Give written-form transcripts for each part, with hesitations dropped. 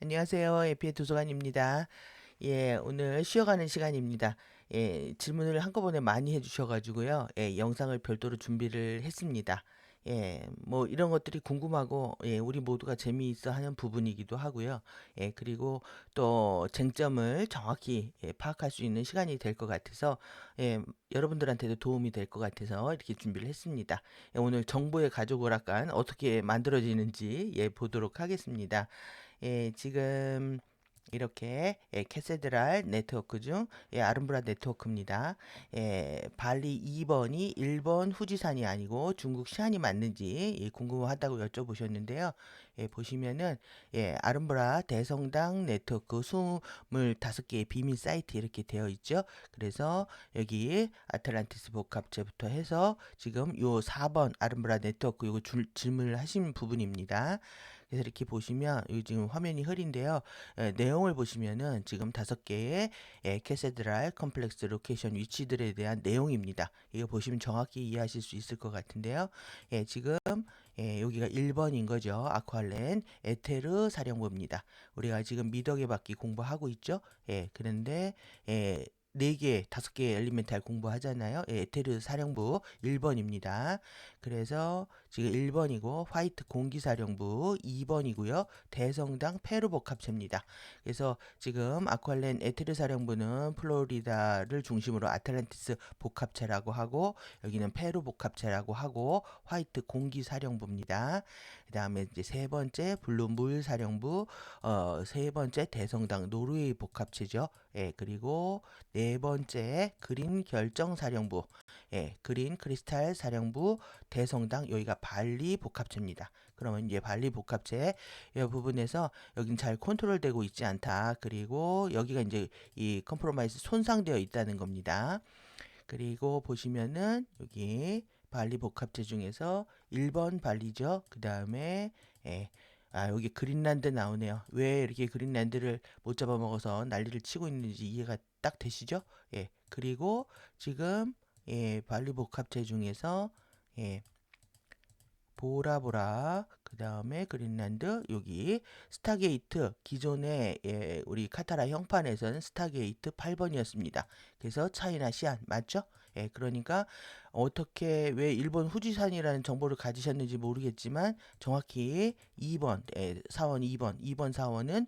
안녕하세요. 에피의 도서관입니다. 예, 오늘 쉬어가는 시간입니다. 예, 질문을 한꺼번에 많이 해주셔가지고요. 예, 영상을 별도로 준비를 했습니다. 예, 뭐 이런 것들이 궁금하고, 예, 우리 모두가 재미있어 하는 부분이기도 하고요. 예, 그리고 또 쟁점을 정확히 파악할 수 있는 시간이 될 것 같아서, 예, 여러분들한테도 도움이 될 것 같아서 이렇게 준비를 했습니다. 예, 오늘 정보의 가족 오락관 어떻게 만들어지는지 보도록 하겠습니다. 예, 지금 이렇게 캐세드랄 네트워크 중 아름브라 네트워크입니다. 발리 2번이 일본 후지산이 아니고 중국 시안이 맞는지 궁금하다고 여쭤보셨는데요. 보시면은 아름브라 대성당 네트워크 25개의 비밀 사이트 이렇게 되어 있죠. 그래서 여기 아틀란티스 복합체부터 해서 지금 요 4번 아름브라 네트워크 요거 질문을 하신 부분입니다. 그래서 이렇게 보시면 여기 지금 화면이 흐린데요. 내용을 보시면은 지금 5개의 캐세드랄 컴플렉스 로케이션 위치들에 대한 내용입니다. 이거 보시면 정확히 이해하실 수 있을 것 같은데요. 지금 여기가 1번인 거죠. 아쿠알렌 에테르 사령부입니다. 우리가 지금 미덕의 바퀴 공부하고 있죠. 그런데 4개, 5개 엘리멘탈 공부하잖아요. 에테르 사령부 1번입니다. 그래서 지금 1번이고 화이트 공기사령부 2번이고요. 대성당 페루 복합체입니다. 그래서 지금 아쿠알렌 에테르 사령부는 플로리다를 중심으로 아틀란티스 복합체라고 하고 여기는 페루 복합체라고 하고 화이트 공기사령부입니다. 그다음에 이제 세 번째 블루 물 사령부 세 번째 대성당 노르웨이 복합체죠. 그리고 네 번째 그린 결정 사령부 그린 크리스탈 사령부 대성당 여기가 발리 복합체입니다. 그러면 이제 발리 복합체 이 부분에서 여긴 잘 컨트롤되고 있지 않다. 그리고 여기가 이제 이 컴프로마이즈 손상되어 있다는 겁니다. 그리고 보시면은 여기 발리 복합체 중에서 1번 발리죠. 그 다음에 여기 그린란드 나오네요. 왜 이렇게 그린란드를 못 잡아먹어서 난리를 치고 있는지 이해가 딱 되시죠? 그리고 지금 발리 복합체 중에서 예, 보라보라 그 다음에 그린란드 여기 스타게이트 기존의 우리 카타라 형판에서는 스타게이트 8번이었습니다. 그래서 차이나 시안 맞죠? 그러니까 어떻게 왜 일본 후지산이라는 정보를 가지셨는지 모르겠지만 정확히 2번 사원 2번 사원은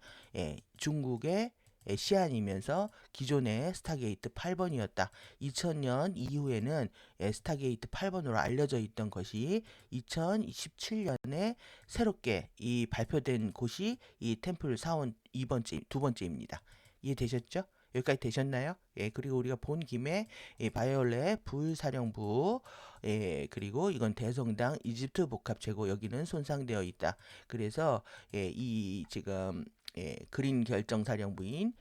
중국의 시안이면서 기존의 스타게이트 8번이었다. 2000년 이후에는 스타게이트 8번으로 알려져 있던 것이 2017년에 새롭게 이 발표된 곳이 이 템플 사원 2번째, 두 번째입니다. 이해되셨죠? 여기까지 되셨나요? 그리고 우리가 본 김에 바이올렛 불사령부, 그리고 이건 대성당 이집트 복합체고 여기는 손상되어 있다. 그래서 이 지금 그린 결정사령부인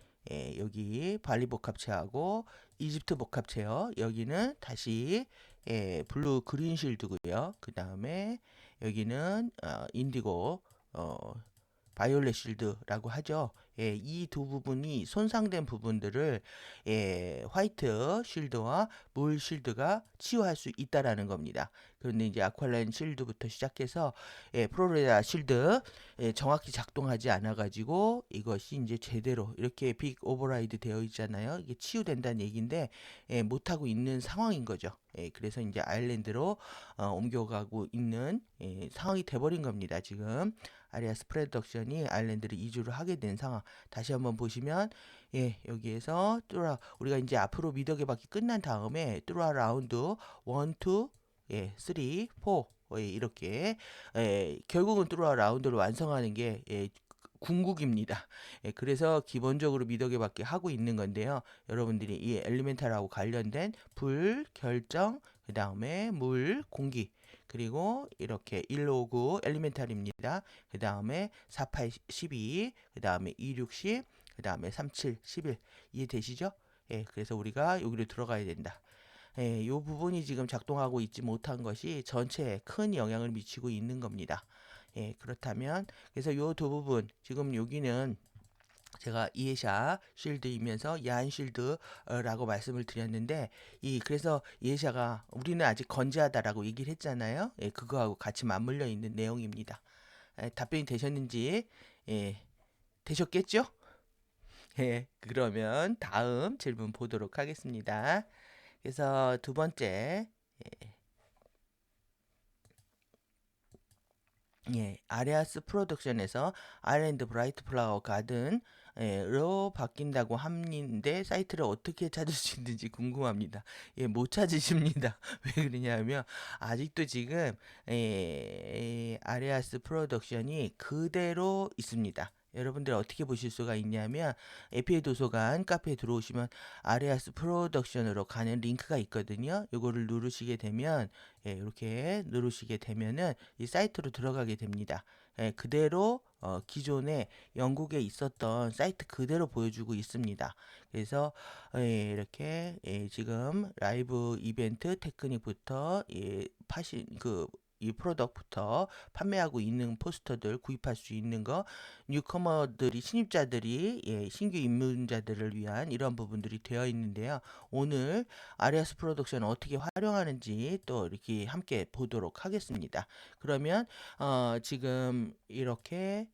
여기 발리 복합체하고 이집트 복합체요. 여기는 다시 블루 그린 실드고요. 그 다음에 여기는 인디고 바이올렛 실드라고 하죠. 이 두 부분이 손상된 부분들을 화이트 실드와 물 실드가 치유할 수 있다라는 겁니다. 그런데 이제 아쿠아라인 실드부터 시작해서 프로레다 실드 정확히 작동하지 않아 가지고 이것이 이제 제대로 이렇게 빅 오버라이드 되어 있잖아요. 이게 치유된다는 얘기인데 못 하고 있는 상황인 거죠. 그래서 이제 아일랜드로 옮겨가고 있는 상황이 돼버린 겁니다. 지금 아리아스 프로덕션이 아일랜드를 이주를 하게 된 상황. 다시 한번 보시면 여기에서 뚜라 우리가 이제 앞으로 미덕의 바퀴 끝난 다음에 뚜라 라운드 1, 2, 3, 4 이렇게 결국은 뚜라 라운드를 완성하는 게 궁극입니다. 그래서 기본적으로 미덕에 받게 하고 있는 건데요. 여러분들이 이 엘리멘탈하고 관련된 불, 결정, 그 다음에 물, 공기, 그리고 이렇게 159 엘리멘탈입니다. 그 다음에 48, 12, 그 다음에 260, 그 다음에 37, 11 이해되시죠? 그래서 우리가 여기로 들어가야 된다. 이 부분이 지금 작동하고 있지 못한 것이 전체에 큰 영향을 미치고 있는 겁니다. 그렇다면 그래서 이 두 부분 지금 여기는 제가 이에샤 쉴드이면서 야한 쉴드라고 말씀을 드렸는데 이 그래서 이에샤가 우리는 아직 건재하다라고 얘기를 했잖아요. 그거하고 같이 맞물려 있는 내용입니다. 답변이 되셨는지 예, 되셨겠죠? 예, 그러면 다음 질문 보도록 하겠습니다. 그래서 두 번째, 예, 아레아스 프로덕션에서 아일랜드 브라이트 플라워 가든으로 바뀐다고 하는데 사이트를 어떻게 찾을 수 있는지 궁금합니다. 예, 못 찾으십니다. 왜 그러냐면 아직도 지금 아레아스 프로덕션이 그대로 있습니다. 여러분들 어떻게 보실 수가 있냐면 에피의 도서관 카페에 들어오시면 아레아스 프로덕션으로 가는 링크가 있거든요. 요거를 누르시게 되면 이렇게 누르시게 되면은 이 사이트로 들어가게 됩니다. 그대로 기존에 영국에 있었던 사이트 그대로 보여주고 있습니다. 그래서 이렇게 지금 라이브 이벤트 테크닉부터 파신 이 프로덕트부터 판매하고 있는 포스터들 구입할 수 있는 거 뉴커머들이 신입자들이 신규 입문자들을 위한 이런 부분들이 되어 있는데요. 오늘 아리아스 프로덕션 어떻게 활용하는지 또 이렇게 함께 보도록 하겠습니다. 그러면 지금 이렇게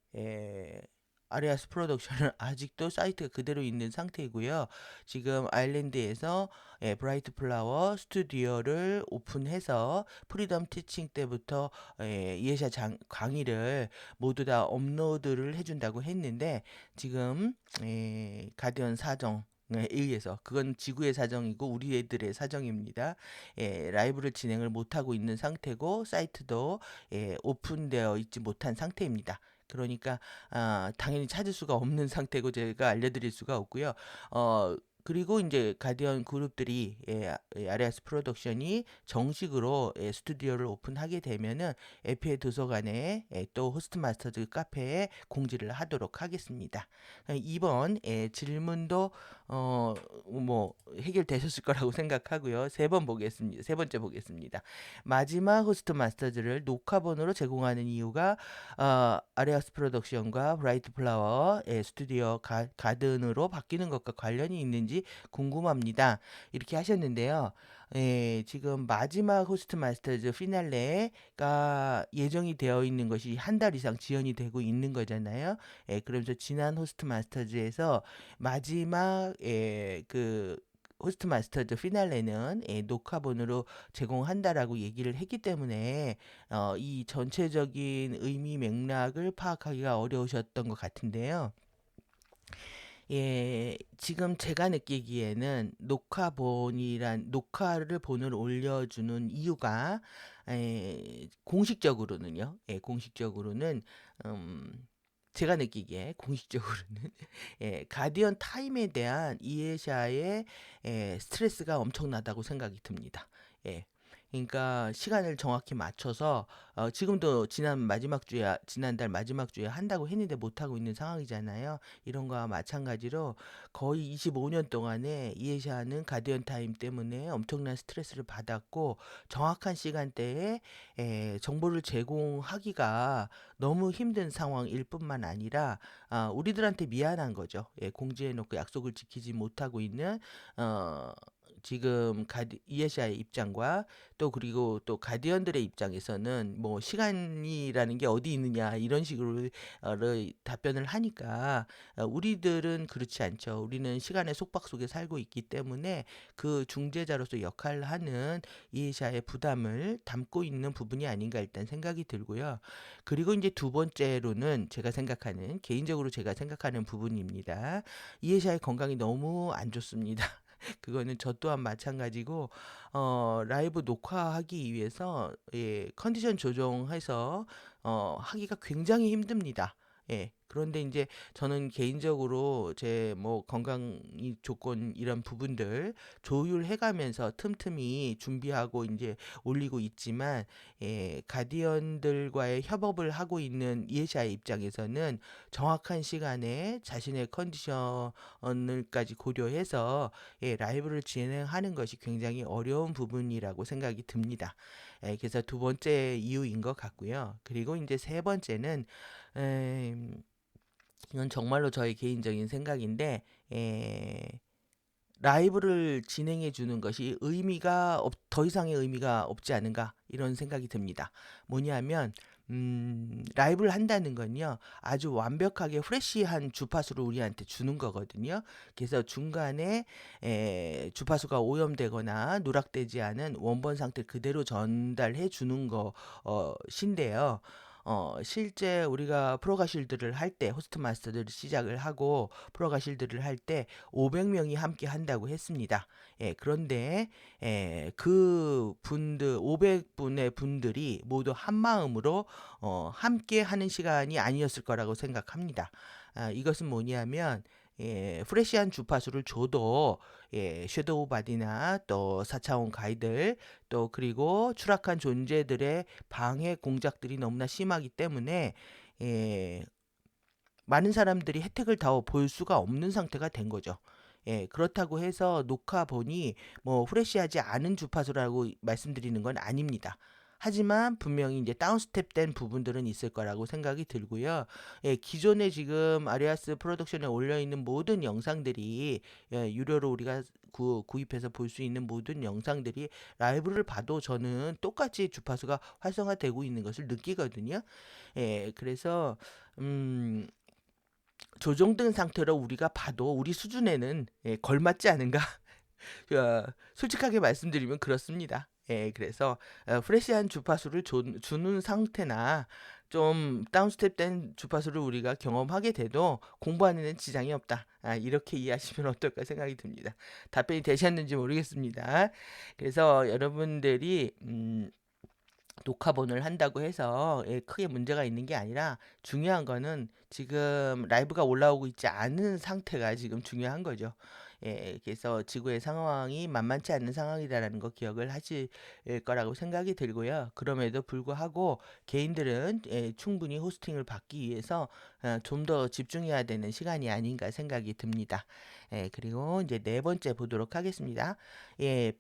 아리아스 프로덕션은 아직도 사이트가 그대로 있는 상태이고요. 지금 아일랜드에서 브라이트 플라워 스튜디오를 오픈해서 프리덤 티칭 때부터 예샤 강의를 모두 다 업로드를 해준다고 했는데 지금 가디언 사정 에 의해서 그건 지구의 사정이고 우리 애들의 사정입니다. 라이브를 진행을 못하고 있는 상태고 사이트도 오픈되어 있지 못한 상태입니다. 그러니까 당연히 찾을 수가 없는 상태고 제가 알려드릴 수가 없고요. 그리고 이제 가디언 그룹들이 아레아스 프로덕션이 정식으로 스튜디오를 오픈하게 되면은 에피의 도서관에 또 호스트 마스터즈 카페에 공지를 하도록 하겠습니다. 이번 질문도 뭐 해결되셨을 거라고 생각하고요. 세 번 보겠습니다. 세 번째 보겠습니다. 마지막 호스트 마스터즈를 녹화본으로 제공하는 이유가 아레아스 프로덕션과 브라이트 플라워 스튜디오 가든으로 바뀌는 것과 관련이 있는지 궁금합니다. 이렇게 하셨는데요. 지금 마지막 호스트 마스터즈 피날레가 예정이 되어 있는 것이 한 달 이상 지연이 되고 있는 거잖아요. 그러면서 지난 호스트 마스터즈에서 마지막 그 호스트 마스터즈 피날레는 녹화본으로 제공한다라고 얘기를 했기 때문에 이 전체적인 의미 맥락을 파악하기가 어려우셨던 것 같은데요. 지금 제가 느끼기에는 녹화를 본을 올려주는 이유가 공식적으로는요. 공식적으로는 제가 느끼기에 공식적으로는 가디언 타임에 대한 이해샤의 스트레스가 엄청나다고 생각이 듭니다. 예. 그러니까 시간을 정확히 맞춰서 지금도 지난달 마지막 주에 한다고 했는데 못 하고 있는 상황이잖아요. 이런 거와 마찬가지로 거의 25년 동안에 이해샤는 가디언 타임 때문에 엄청난 스트레스를 받았고 정확한 시간대에 정보를 제공하기가 너무 힘든 상황일 뿐만 아니라 우리들한테 미안한 거죠. 공지해놓고 약속을 지키지 못하고 있는 지금 이에샤의 입장과 또 그리고 또 가디언들의 입장에서는 뭐 시간이라는 게 어디 있느냐 이런 식으로 답변을 하니까 우리들은 그렇지 않죠. 우리는 시간의 속박 속에 살고 있기 때문에 그 중재자로서 역할을 하는 이에샤의 부담을 담고 있는 부분이 아닌가 일단 생각이 들고요. 그리고 이제 두 번째로는 개인적으로 제가 생각하는 부분입니다. 이에샤의 건강이 너무 안 좋습니다. 그거는 저 또한 마찬가지고 라이브 녹화하기 위해서 컨디션 조정해서 하기가 굉장히 힘듭니다. 그런데 이제 저는 개인적으로 제 뭐 건강 조건 이런 부분들 조율해가면서 틈틈이 준비하고 이제 올리고 있지만 가디언들과의 협업을 하고 있는 이에샤의 입장에서는 정확한 시간에 자신의 컨디션을까지 고려해서 라이브를 진행하는 것이 굉장히 어려운 부분이라고 생각이 듭니다. 그래서 두 번째 이유인 것 같고요. 그리고 이제 세 번째는 이건 정말로 저의 개인적인 생각인데 라이브를 진행해 주는 것이 더 이상의 의미가 없지 않은가 이런 생각이 듭니다. 뭐냐면 라이브를 한다는 건요, 아주 완벽하게 프레시한 주파수를 우리한테 주는 거거든요. 그래서 중간에 주파수가 오염되거나 누락되지 않은 원본 상태 그대로 전달해 주는 것인데요. 실제 우리가 프로가실드를 할 때, 호스트 마스터를 시작을 하고 프로가실드를 할 때 500명이 함께 한다고 했습니다. 그런데 그 분들 500분의 분들이 모두 한 마음으로 함께 하는 시간이 아니었을 거라고 생각합니다. 이것은 뭐냐면 프레시한 주파수를 줘도 섀도우 바디나 또 4차원 가이들 또 그리고 추락한 존재들의 방해 공작들이 너무나 심하기 때문에 예, 많은 사람들이 혜택을 다 볼 수가 없는 상태가 된 거죠. 그렇다고 해서 녹화 본이 뭐 프레시하지 않은 주파수라고 말씀드리는 건 아닙니다. 하지만 분명히 이제 다운스텝된 부분들은 있을 거라고 생각이 들고요. 기존에 지금 아리아스 프로덕션에 올려 있는 모든 영상들이 유료로 우리가 구입해서 볼 수 있는 모든 영상들이 라이브를 봐도 저는 똑같이 주파수가 활성화되고 있는 것을 느끼거든요. 그래서 음, 조정된 상태로 우리가 봐도 우리 수준에는 걸맞지 않은가? 솔직하게 말씀드리면 그렇습니다. 그래서 프레시한 주파수를 주는 상태나 좀 다운스텝된 주파수를 우리가 경험하게 돼도 공부하는 데는 지장이 없다. 이렇게 이해하시면 어떨까 생각이 듭니다. 답변이 되셨는지 모르겠습니다. 그래서 여러분들이 녹화본을 한다고 해서 크게 문제가 있는 게 아니라 중요한 거는 지금 라이브가 올라오고 있지 않은 상태가 지금 중요한 거죠. 그래서 지구의 상황이 만만치 않은 상황이다라는 거 기억을 하실 거라고 생각이 들고요. 그럼에도 불구하고 개인들은 충분히 호스팅을 받기 위해서 좀 더 집중해야 되는 시간이 아닌가 생각이 듭니다. 그리고 이제 네 번째 보도록 하겠습니다.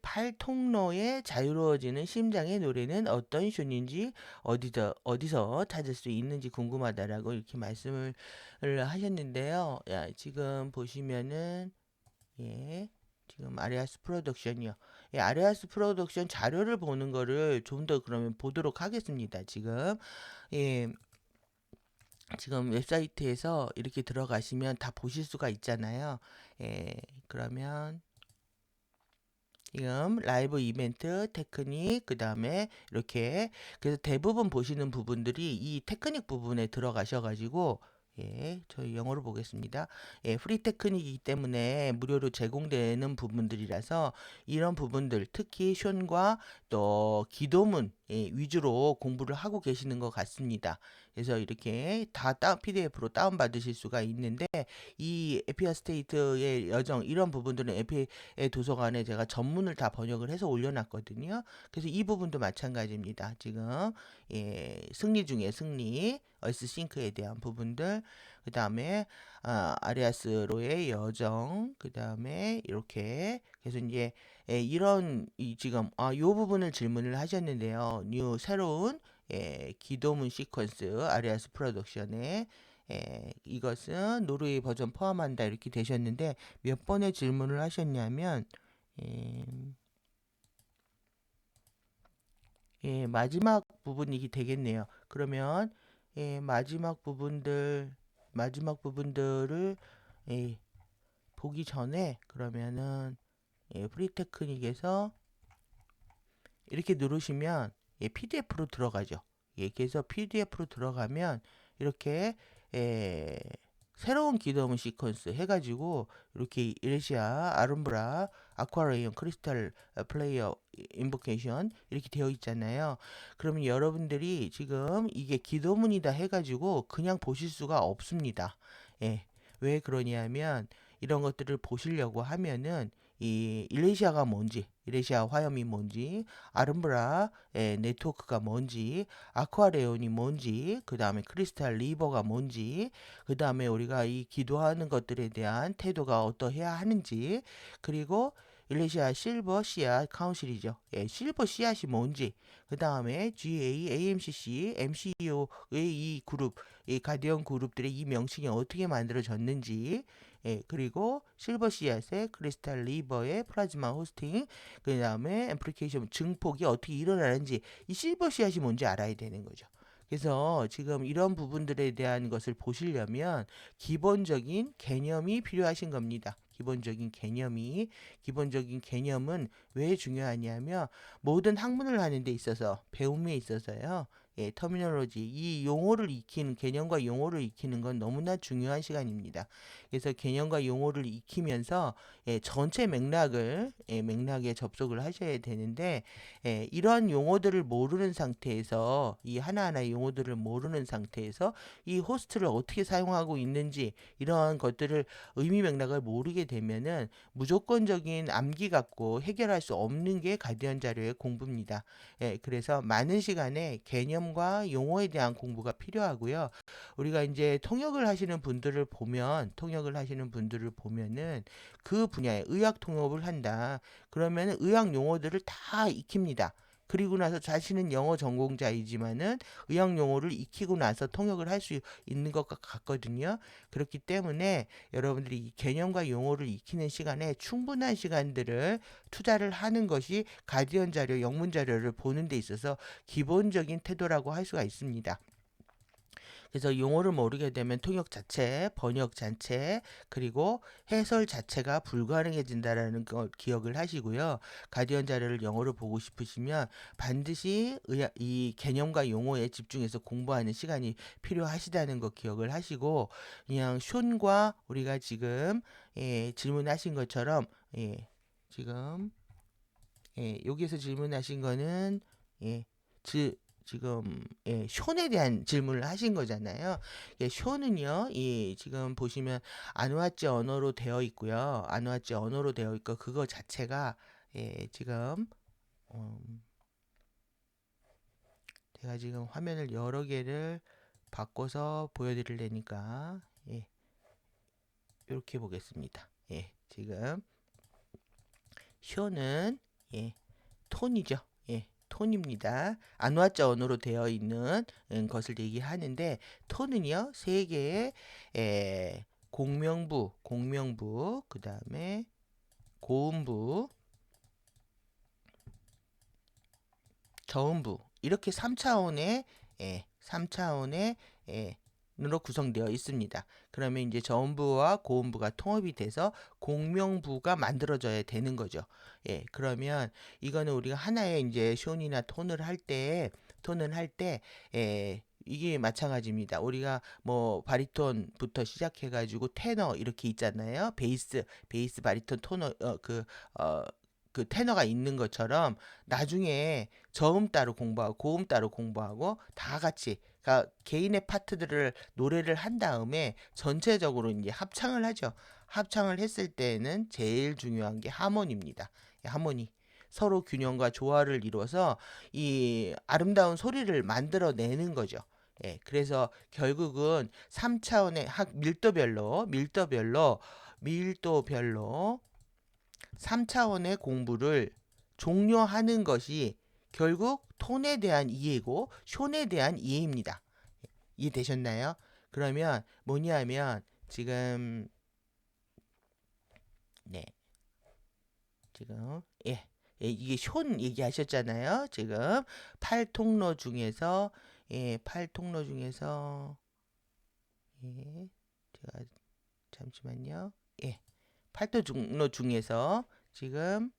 팔통로에 자유로워지는 심장의 노래는 어떤 쇼인지 어디서 찾을 수 있는지 궁금하다라고 이렇게 말씀을 하셨는데요. 지금 보시면은 지금 아리아스 프로덕션이요. 아리아스 프로덕션 자료를 보는 거를 좀 더 그러면 보도록 하겠습니다. 지금 웹사이트에서 이렇게 들어가시면 다 보실 수가 있잖아요. 그러면 지금 라이브 이벤트, 테크닉, 그 다음에 이렇게 그래서 대부분 보시는 부분들이 이 테크닉 부분에 들어가셔가지고 저희 영어로 보겠습니다. 프리 테크닉이기 때문에 무료로 제공되는 부분들이라서 이런 부분들 특히 션과 또 기도문 위주로 공부를 하고 계시는 것 같습니다. 그래서 이렇게 다 PDF로 다운받으실 수가 있는데 이 에피아 스테이트의 여정 이런 부분들은 에피의 도서관에 제가 전문을 다 번역을 해서 올려놨거든요. 그래서 이 부분도 마찬가지입니다. 지금 승리 중에 승리, 얼스 싱크에 대한 부분들, 그 다음에 아리아스로의 여정, 그 다음에 이렇게 그래서 이제 이런 지금 요 부분을 질문을 하셨는데요. 새로운 기도문 시퀀스 아리아스 프로덕션에 이것은 노르웨이 버전 포함한다 이렇게 되셨는데 몇 번의 질문을 하셨냐면 마지막 부분이 되겠네요. 그러면 마지막 부분들을 보기 전에 그러면은 프리 테크닉에서 이렇게 누르시면 PDF로 들어가죠. 그래서 PDF로 들어가면 이렇게 새로운 기도문 시퀀스 해가지고 이렇게 이레시아, 아름브라, 아쿠아레이온, 크리스탈 플레이어 인보케이션 이렇게 되어 있잖아요. 그러면 여러분들이 지금 이게 기도문이다 해가지고 그냥 보실 수가 없습니다. 왜 그러냐면 이런 것들을 보시려고 하면은 이 일레시아가 뭔지, 일레시아 화염이 뭔지, 아름브라 네트워크가 뭔지, 아쿠아레온이 뭔지, 그 다음에 크리스탈 리버가 뭔지, 그 다음에 우리가 이 기도하는 것들에 대한 태도가 어떠해야 하는지, 그리고 일레시아 실버 씨앗 카운실이죠. 실버 씨앗이 뭔지, 그 다음에 GA, AMCC, MCEO의 이 그룹, 이 가디언 그룹들의 이 명칭이 어떻게 만들어졌는지, 그리고 실버 씨앗의 크리스탈 리버의 플라즈마 호스팅, 그 다음에 애플리케이션 증폭이 어떻게 일어나는지 이 실버 씨앗이 뭔지 알아야 되는 거죠. 그래서 지금 이런 부분들에 대한 것을 보시려면 기본적인 개념이 필요하신 겁니다. 기본적인 개념은 왜 중요하냐면 모든 학문을 하는 데 있어서 배움에 있어서요. 예, 터미널로지 이 용어를 익히는 개념과 용어를 익히는 건 너무나 중요한 시간입니다. 그래서 개념과 용어를 익히면서 전체 맥락에 접속을 하셔야 되는데 이러한 용어들을 모르는 상태에서 이 하나하나의 용어들을 모르는 상태에서 이 호스트를 어떻게 사용하고 있는지 이러한 것들을 의미 맥락을 모르게 되면은 무조건적인 암기 갖고 해결할 수 없는 게 가디언 자료의 공부입니다. 그래서 많은 시간에 개념과 용어에 대한 공부가 필요하고요. 우리가 이제 통역을 하시는 분들을 보면은 그 분야에 의학 통역을 한다. 그러면은 의학 용어들을 다 익힙니다. 그리고 나서 자신은 영어 전공자이지만은 의학 용어를 익히고 나서 통역을 할 수 있는 것 같거든요. 그렇기 때문에 여러분들이 이 개념과 용어를 익히는 시간에 충분한 시간들을 투자를 하는 것이 가디언 자료, 영문 자료를 보는 데 있어서 기본적인 태도라고 할 수가 있습니다. 그래서 용어를 모르게 되면 통역 자체, 번역 자체, 그리고 해설 자체가 불가능해진다라는 걸 기억을 하시고요. 가디언 자료를 영어로 보고 싶으시면 반드시 이 개념과 용어에 집중해서 공부하는 시간이 필요하시다는 거 기억을 하시고 그냥 숀과 우리가 지금 질문하신 것처럼 지금 여기에서 질문하신 거는 예, 지금 숀에 대한 질문을 하신 거잖아요. 숀은요, 지금 보시면 아누아제 언어로 되어 있고요. 아누아제 언어로 되어 있고 그거 자체가 지금 제가 지금 화면을 여러 개를 바꿔서 보여드리려니까 이렇게 보겠습니다. 지금 숀은 톤이죠. 톤입니다. 아누아자 언어로 되어 있는 것을 얘기하는데 톤은요 세 개의 공명부, 그 다음에 고음부, 저음부 이렇게 3차원의 3차원의 으로 구성되어 있습니다. 그러면 이제 저음부와 고음부가 통합이 돼서 공명부가 만들어져야 되는 거죠. 그러면 이거는 우리가 하나의 이제 숀이나 톤을 할 때 이게 마찬가지입니다. 우리가 뭐 바리톤부터 시작해가지고 테너 이렇게 있잖아요. 베이스, 바리톤, 토너, 그 테너가 있는 것처럼 나중에 저음 따로 공부하고 고음 따로 공부하고 다 같이 그러니까 개인의 파트들을 노래를 한 다음에 전체적으로 이제 합창을 하죠. 합창을 했을 때는 제일 중요한 게 하모니입니다. 하모니. 서로 균형과 조화를 이루어서 이 아름다운 소리를 만들어내는 거죠. 그래서 결국은 3차원의 밀도별로 3차원의 공부를 종료하는 것이 결국 톤에 대한 이해고 숀에 대한 이해입니다. 이해되셨나요? 그러면 뭐냐면 지금 지금 이게 숀 얘기하셨잖아요. 지금 8통로 중에서 8통로 중에서 제가 잠시만요. 8통로 중에서 지금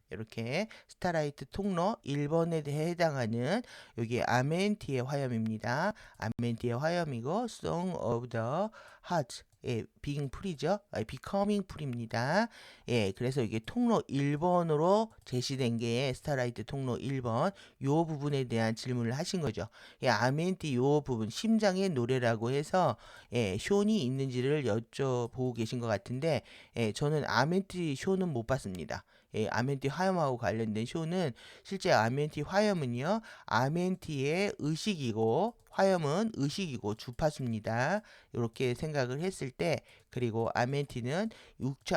이렇게 스타라이트 통로 1번에 해당하는 여기 아멘티의 화염입니다. 아멘티의 화염이고 Song of the Heart being 풀이죠. becoming 풀입니다. 그래서 이게 통로 1번으로 제시된 게 스타라이트 통로 1번 요 부분에 대한 질문을 하신 거죠. 아멘티 요 부분 심장의 노래라고 해서 숀이 있는지를 여쭤보고 계신 것 같은데 저는 아멘티 숀은 못 봤습니다. 아멘티 화염하고 관련된 숀은 실제 아멘티 화염은요 아멘티의 의식이고 화염은 의식이고 주파수입니다. 이렇게 생각을 했을 때 그리고 아멘티는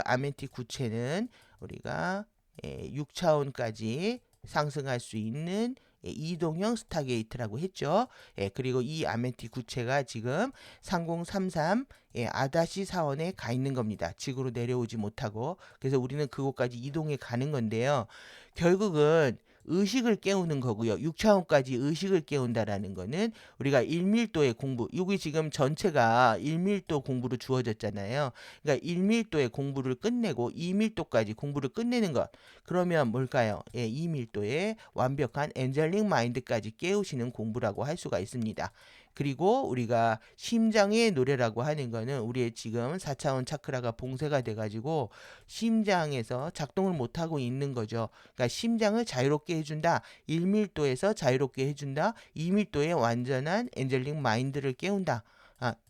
아멘티 구체는 우리가 6차원까지 상승할 수 있는 이동형 스타게이트라고 했죠. 그리고 이 아멘티 구체가 지금 3033 아다시 사원에 가 있는 겁니다. 지구로 내려오지 못하고 그래서 우리는 그곳까지 이동해 가는 건데요. 결국은 의식을 깨우는 거고요. 6차원까지 의식을 깨운다라는 거는 우리가 1밀도의 공부, 여기 지금 전체가 1밀도 공부로 주어졌잖아요. 그러니까 1밀도의 공부를 끝내고 2밀도까지 공부를 끝내는 것. 그러면 뭘까요? 예, 2밀도의 완벽한 엔젤링 마인드까지 깨우시는 공부라고 할 수가 있습니다. 그리고 우리가 심장의 노래라고 하는 거는 우리의 지금 4차원 차크라가 봉쇄가 돼가지고 심장에서 작동을 못하고 있는 거죠. 그러니까 심장을 자유롭게 해준다. 1밀도에서 자유롭게 해준다. 2밀도의 완전한 엔젤링 마인드를 깨운다.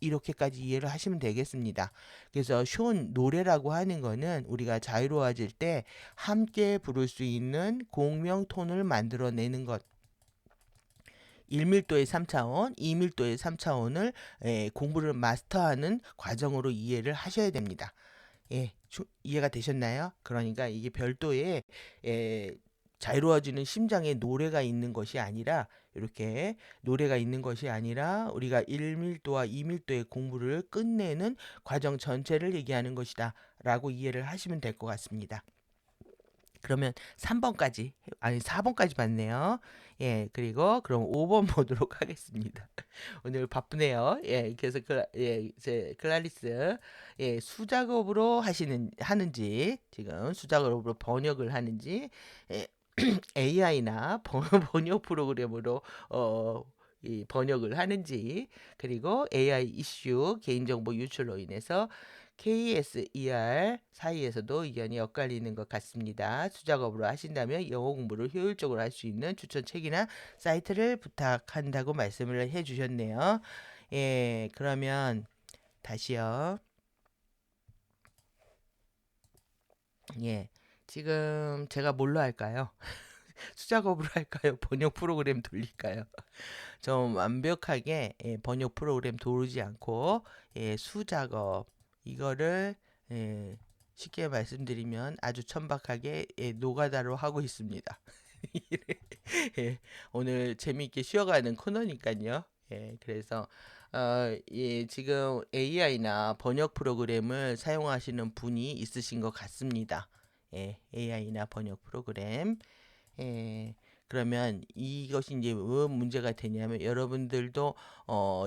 이렇게까지 이해를 하시면 되겠습니다. 그래서 쇼 노래라고 하는 거는 우리가 자유로워질 때 함께 부를 수 있는 공명 톤을 만들어내는 것. 1밀도의 3차원, 2밀도의 3차원을 공부를 마스터하는 과정으로 이해를 하셔야 됩니다. 예, 이해가 되셨나요? 그러니까 이게 별도의 자유로워지는 심장에 노래가 있는 것이 아니라 이렇게 노래가 있는 것이 아니라 우리가 1밀도와 2밀도의 공부를 끝내는 과정 전체를 얘기하는 것이다 라고 이해를 하시면 될 것 같습니다. 그러면 3번까지 아니 4번까지 봤네요. 예, 그리고 그럼 5번 보도록 하겠습니다. 오늘 바쁘네요. 예, 그래서 제 클라리스 수작업으로 하는지 지금 수작업으로 번역을 하는지 AI나 번역 프로그램으로 이 번역을 하는지 그리고 AI 이슈 개인정보 유출로 인해서 KSER 사이에서도 의견이 엇갈리는 것 같습니다. 수작업으로 하신다면 영어 공부를 효율적으로 할 수 있는 추천 책이나 사이트를 부탁한다고 말씀을 해주셨네요. 예, 그러면 다시요. 예, 지금 제가 뭘로 할까요? 수작업으로 할까요? 번역 프로그램 돌릴까요? 좀 완벽하게 번역 프로그램 도우지 않고 수작업 이거를 쉽게 말씀드리면 아주 천박하게 노가다로 하고 있습니다. 오늘 재미있게 쉬어가는 코너니까요. 그래서 지금 AI나 번역 프로그램을 사용하시는 분이 있으신 것 같습니다. AI나 번역 프로그램. 그러면 이것이 이제 왜 문제가 되냐면 여러분들도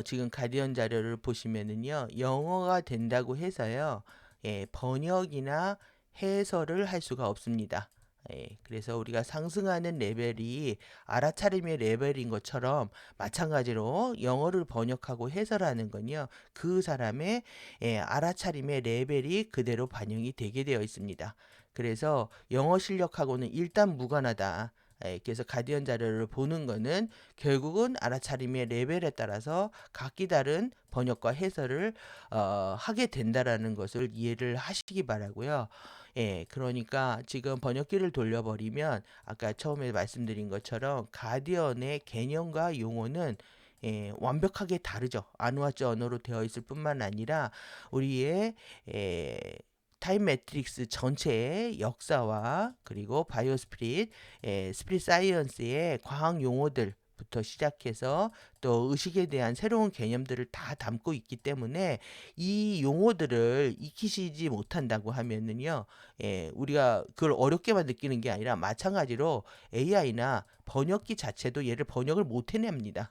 지금 가디언 자료를 보시면은요 영어가 된다고 해서요 번역이나 해설을 할 수가 없습니다. 그래서 우리가 상승하는 레벨이 알아차림의 레벨인 것처럼 마찬가지로 영어를 번역하고 해설하는 건요 그 사람의 알아차림의 레벨이 그대로 반영이 되게 되어 있습니다. 그래서 영어 실력하고는 일단 무관하다. 그래서 가디언 자료를 보는 거는 결국은 알아차림의 레벨에 따라서 각기 다른 번역과 해설을 하게 된다라는 것을 이해를 하시기 바라고요. 그러니까 지금 번역기를 돌려버리면 아까 처음에 말씀드린 것처럼 가디언의 개념과 용어는 완벽하게 다르죠. 아누아즈 언어로 되어 있을 뿐만 아니라 우리의 타임 매트릭스 전체의 역사와 그리고 바이오 스피릿, 스피릿 사이언스의 과학 용어들부터 시작해서 또 의식에 대한 새로운 개념들을 다 담고 있기 때문에 이 용어들을 익히시지 못한다고 하면은요, 우리가 그걸 어렵게만 느끼는 게 아니라 마찬가지로 AI나 번역기 자체도 얘를 번역을 못 해냅니다.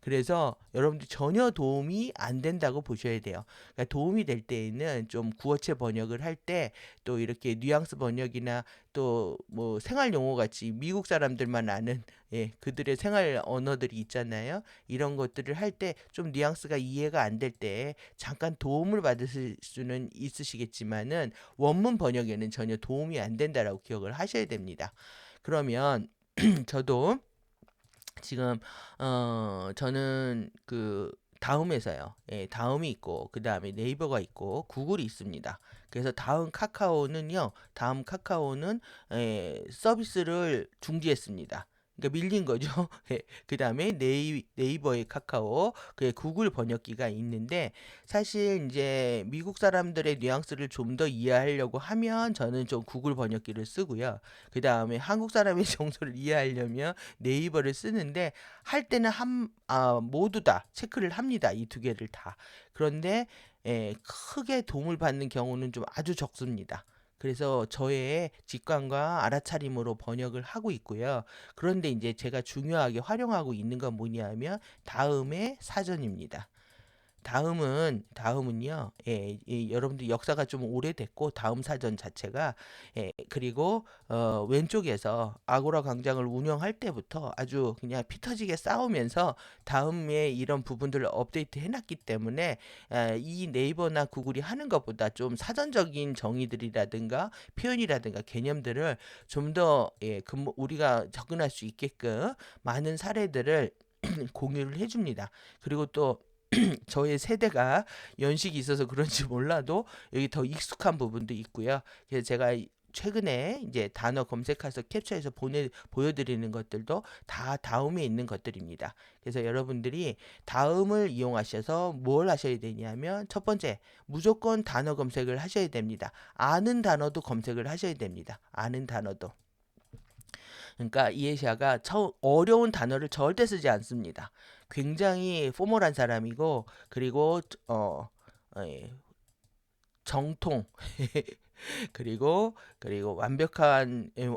그래서 여러분들 전혀 도움이 안 된다고 보셔야 돼요. 그러니까 도움이 될 때에는 좀 구어체 번역을 할 때 또 이렇게 뉘앙스 번역이나 또 뭐 생활 용어 같이 미국 사람들만 아는 그들의 생활 언어들이 있잖아요. 이런 것들을 할 때 좀 뉘앙스가 이해가 안 될 때 잠깐 도움을 받으실 수는 있으시겠지만은 원문 번역에는 전혀 도움이 안 된다라고 기억을 하셔야 됩니다. 그러면 저도 지금 저는 그 다음에서요. 다음이 있고 그 다음에 네이버가 있고 구글이 있습니다. 그래서 다음 카카오는 서비스를 중지했습니다. 그러니까 밀린 거죠. 그 다음에 네이버의 카카오, 그 구글 번역기가 있는데 사실 이제 미국 사람들의 뉘앙스를 좀 더 이해하려고 하면 저는 좀 구글 번역기를 쓰고요. 그 다음에 한국 사람의 정서를 이해하려면 네이버를 쓰는데 할 때는 모두 다 체크를 합니다. 이 두 개를 다. 그런데 크게 도움을 받는 경우는 좀 아주 적습니다. 그래서 저의 직관과 알아차림으로 번역을 하고 있고요. 그런데 이제 제가 중요하게 활용하고 있는 건 뭐냐면 다음의 사전입니다. 다음은요. 예, 여러분들 역사가 좀 오래됐고 다음 사전 자체가 그리고 왼쪽에서 아고라 광장을 운영할 때부터 아주 그냥 피 터지게 싸우면서 다음에 이런 부분들을 업데이트 해놨기 때문에 이 네이버나 구글이 하는 것보다 좀 사전적인 정의들이라든가 표현이라든가 개념들을 좀 더 우리가 접근할 수 있게끔 많은 사례들을 공유를 해줍니다. 그리고 또 저의 세대가 연식이 있어서 그런지 몰라도 여기 더 익숙한 부분도 있고요. 그래서 제가 최근에 이제 단어 검색해서 캡처해서 보여드리는 것들도 다 다음에 있는 것들입니다. 그래서 여러분들이 다음을 이용하셔서 뭘 하셔야 되냐면 첫 번째, 무조건 단어 검색을 하셔야 됩니다. 아는 단어도 검색을 하셔야 됩니다. 아는 단어도. 그러니까 이해샤가 어려운 단어를 절대 쓰지 않습니다. 굉장히 포멀한 사람이고 그리고 예, 정통 그리고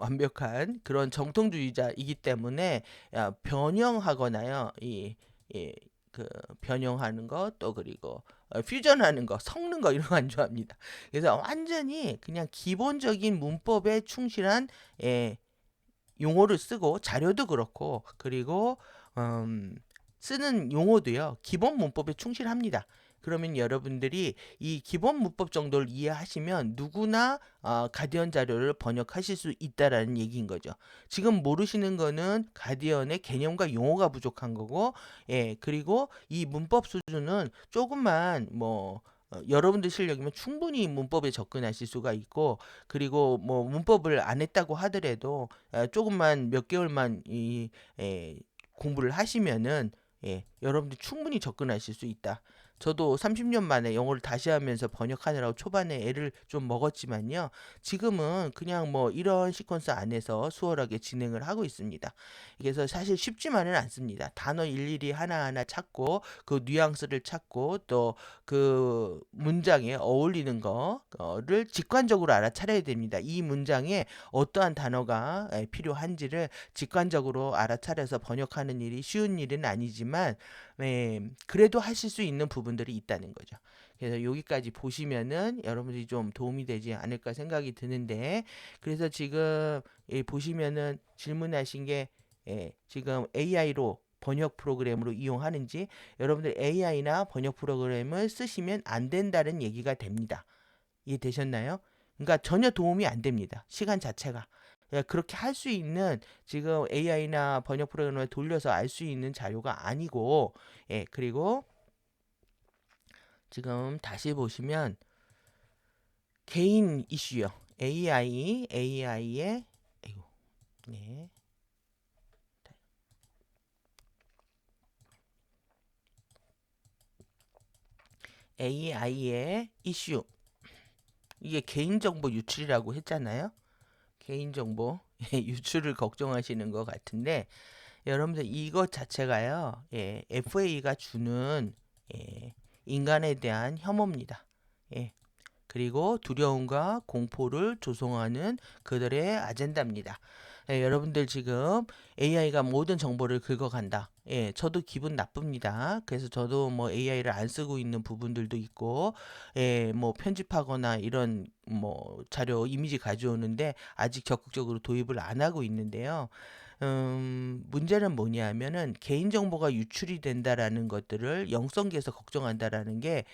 완벽한 그런 정통주의자이기 때문에 변형하거나요. 그 변형하는 것 또 그리고 퓨전하는 거, 섞는 거 이런 거 안 좋아합니다. 그래서 완전히 그냥 기본적인 문법에 충실한 용어를 쓰고 자료도 그렇고 그리고 음, 쓰는 용어도요 기본 문법에 충실합니다. 그러면 여러분들이 이 기본 문법 정도를 이해하시면 누구나 가디언 자료를 번역하실 수 있다라는 얘기인 거죠. 지금 모르시는 거는 가디언의 개념과 용어가 부족한 거고, 그리고 이 문법 수준은 조금만 여러분들 실력이면 충분히 문법에 접근하실 수가 있고, 그리고 뭐 문법을 안 했다고 하더라도 조금만 몇 개월만 공부를 하시면은 여러분들 충분히 접근하실 수 있다. 저도 30년 만에 영어를 다시 하면서 번역하느라고 초반에 애를 좀 먹었지만요. 지금은 그냥 뭐 이런 시퀀스 안에서 수월하게 진행을 하고 있습니다. 그래서 사실 쉽지만은 않습니다. 단어 일일이 하나하나 찾고 그 뉘앙스를 찾고 또 그 문장에 어울리는 거를 직관적으로 알아차려야 됩니다. 이 문장에 어떠한 단어가 필요한지를 직관적으로 알아차려서 번역하는 일이 쉬운 일은 아니지만 그래도 하실 수 있는 부분들이 있다는 거죠. 그래서 여기까지 보시면은 여러분들이 좀 도움이 되지 않을까 생각이 드는데, 그래서 지금 보시면은 질문하신 게 지금 AI로 번역 프로그램으로 이용하는지, 여러분들 AI나 번역 프로그램을 쓰시면 안 된다는 얘기가 됩니다. 이해되셨나요? 그러니까 전혀 도움이 안 됩니다. 시간 자체가. 그렇게 할 수 있는 지금 AI나 번역 프로그램을 돌려서 알 수 있는 자료가 아니고, 그리고 지금 다시 보시면 개인 이슈요. AI의, 아이고, 네. AI의 이슈. 이게 개인정보 유출이라고 했잖아요. 개인정보 유출을 걱정하시는 것 같은데, 여러분들 이것 자체가요, FA가 주는 인간에 대한 혐오입니다. 그리고 두려움과 공포를 조성하는 그들의 아젠다입니다. 여러분들 지금 AI가 모든 정보를 긁어간다. 저도 기분 나쁩니다. 그래서 저도 뭐 AI를 안 쓰고 있는 부분들도 있고, 뭐 편집하거나 이런 뭐 자료 이미지 가져오는데 아직 적극적으로 도입을 안 하고 있는데요. 문제는 뭐냐면은 개인정보가 유출이 된다라는 것들을 영성계에서 걱정한다라는 게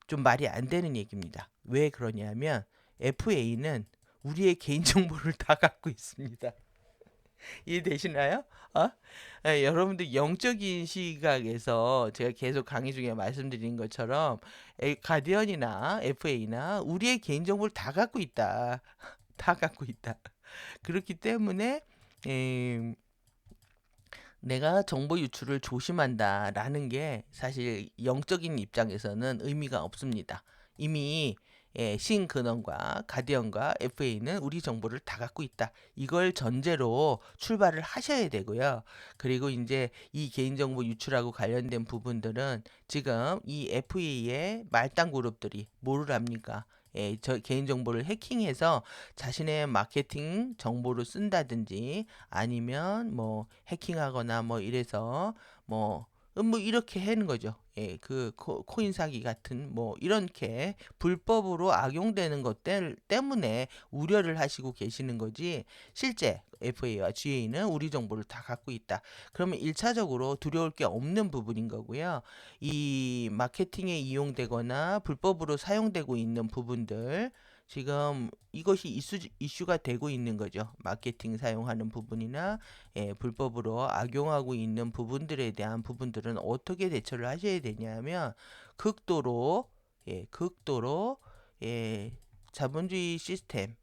좀 말이 안 되는 얘기입니다. 왜 그러냐면 FA는 우리의 개인정보를 다 갖고 있습니다. 이해되시나요? 어? 여러분들 영적인 시각에서 제가 계속 강의 중에 말씀드린 것처럼 가디언이나 FA나 우리의 개인정보를 다 갖고 있다. 다 갖고 있다. 그렇기 때문에 에, 내가 정보 유출을 조심한다라는 게 사실 영적인 입장에서는 의미가 없습니다. 이미 신 근원과 가디언과 FA는 우리 정보를 다 갖고 있다. 이걸 전제로 출발을 하셔야 되고요. 그리고 이제 이 개인정보 유출하고 관련된 부분들은 지금 이 FA의 말단 그룹들이 뭐를 합니까? 저 개인 정보를 해킹해서 자신의 마케팅 정보로 쓴다든지 아니면 뭐 해킹하거나 뭐 이래서 뭐 이렇게 하는 거죠. 그 코인 사기 같은 뭐 이렇게 불법으로 악용되는 것 때문에 우려를 하시고 계시는 거지, 실제 FA와 GA는 우리 정보를 다 갖고 있다. 그러면 1차적으로 두려울 게 없는 부분인 거고요. 이 마케팅에 이용되거나 불법으로 사용되고 있는 부분들, 지금 이것이 이슈가 되고 있는 거죠. 마케팅 사용하는 부분이나 불법으로 악용하고 있는 부분들에 대한 부분들은 어떻게 대처를 하셔야 되냐면, 극도로 극도로 자본주의 시스템,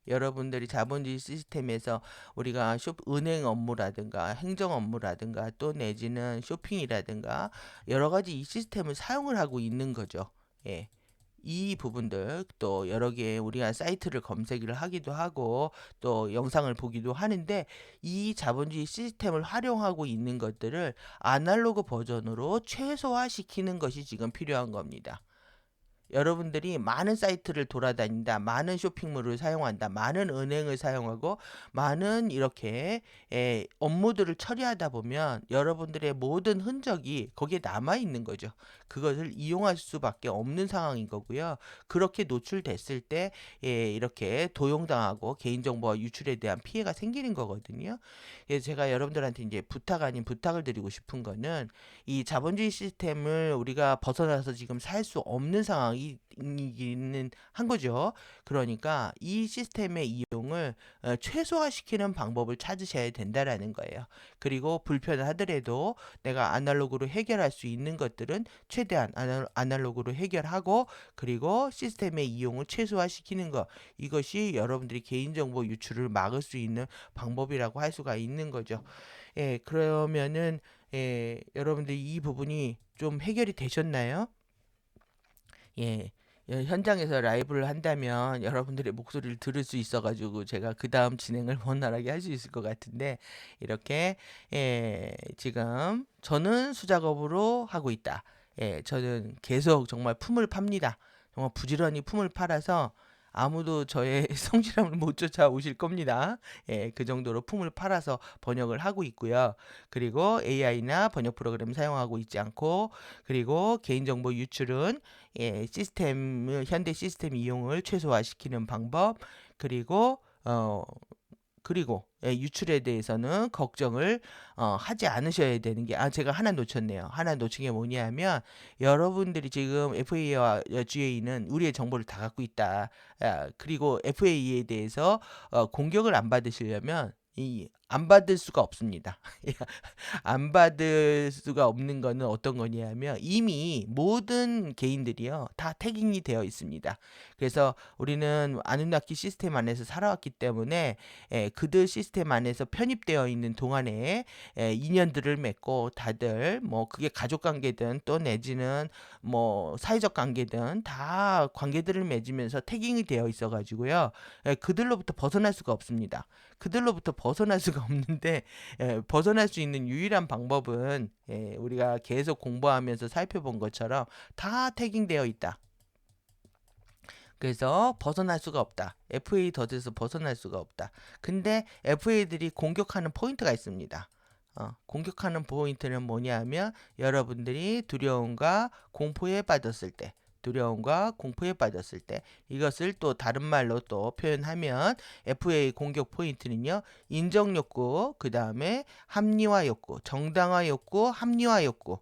여러분들이 자본주의 시스템에서 우리가 은행 업무라든가 행정 업무라든가 또 내지는 쇼핑이라든가 여러 가지 이 시스템을 사용을 하고 있는 거죠. 이 부분들, 또 여러 개의 우리가 사이트를 검색을 하기도 하고 또 영상을 보기도 하는데, 이 자본주의 시스템을 활용하고 있는 것들을 아날로그 버전으로 최소화시키는 것이 지금 필요한 겁니다. 여러분들이 많은 사이트를 돌아다닌다, 많은 쇼핑몰을 사용한다, 많은 은행을 사용하고 많은 이렇게 업무들을 처리하다 보면 여러분들의 모든 흔적이 거기에 남아 있는 거죠. 그것을 이용할 수밖에 없는 상황인 거고요. 그렇게 노출됐을 때 이렇게 도용당하고 개인정보와 유출에 대한 피해가 생기는 거거든요. 그래서 제가 여러분들한테 이제 부탁 아닌 부탁을 드리고 싶은 거는, 이 자본주의 시스템을 우리가 벗어나서 지금 살 수 없는 상황이기는 한 거죠. 그러니까 이 시스템의 이용을 최소화시키는 방법을 찾으셔야 된다라는 거예요. 그리고 불편하더라도 내가 아날로그로 해결할 수 있는 것들은 최대한 아날로그로 해결하고, 그리고 시스템의 이용을 최소화시키는 것, 이것이 여러분들이 개인정보 유출을 막을 수 있는 방법이라고 할 수가 있는 거죠. 그러면은 여러분들 이 부분이 좀 해결이 되셨나요? 예. 현장에서 라이브를 한다면 여러분들의 목소리를 들을 수 있어가지고 제가 그 다음 진행을 원활하게 할 수 있을 것 같은데, 이렇게 지금 저는 수작업으로 하고 있다. 저는 계속 정말 품을 팝니다. 정말 부지런히 품을 팔아서 아무도 저의 성실함을 못 쫓아오실 겁니다. 그 정도로 품을 팔아서 번역을 하고 있고요. 그리고 AI나 번역 프로그램 사용하고 있지 않고, 그리고 개인정보 유출은 현대 시스템 이용을 최소화시키는 방법, 그리고 유출에 대해서는 걱정을 하지 않으셔야 되는 게, 제가 하나 놓쳤네요. 하나 놓친 게 뭐냐면, 여러분들이 지금 FA와 GA는 우리의 정보를 다 갖고 있다. 그리고 FA에 대해서 공격을 안 받으시려면 안 받을 수가 없습니다. 안 받을 수가 없는 거는 어떤 거냐면, 이미 모든 개인들이요 다 태깅이 되어 있습니다. 그래서 우리는 아누나키 시스템 안에서 살아왔기 때문에 그들 시스템 안에서 편입되어 있는 동안에 인연들을 맺고, 다들 뭐 그게 가족 관계든 또 내지는 뭐 사회적 관계든 다 관계들을 맺으면서 태깅이 되어 있어 가지고요, 그들로부터 벗어날 수가 없습니다. 그들로부터 벗어날 수가 없는데, 벗어날 수 있는 유일한 방법은 우리가 계속 공부하면서 살펴본 것처럼 다 태깅되어 있다. 그래서 벗어날 수가 없다. FA 덫에서 벗어날 수가 없다. 근데 FA들이 공격하는 포인트가 있습니다. 공격하는 포인트는 뭐냐면, 여러분들이 두려움과 공포에 빠졌을 때, 이것을 또 다른 말로 또 표현하면, FA 공격 포인트는요, 인정 욕구, 그 다음에 합리화 욕구, 정당화 욕구, 합리화 욕구.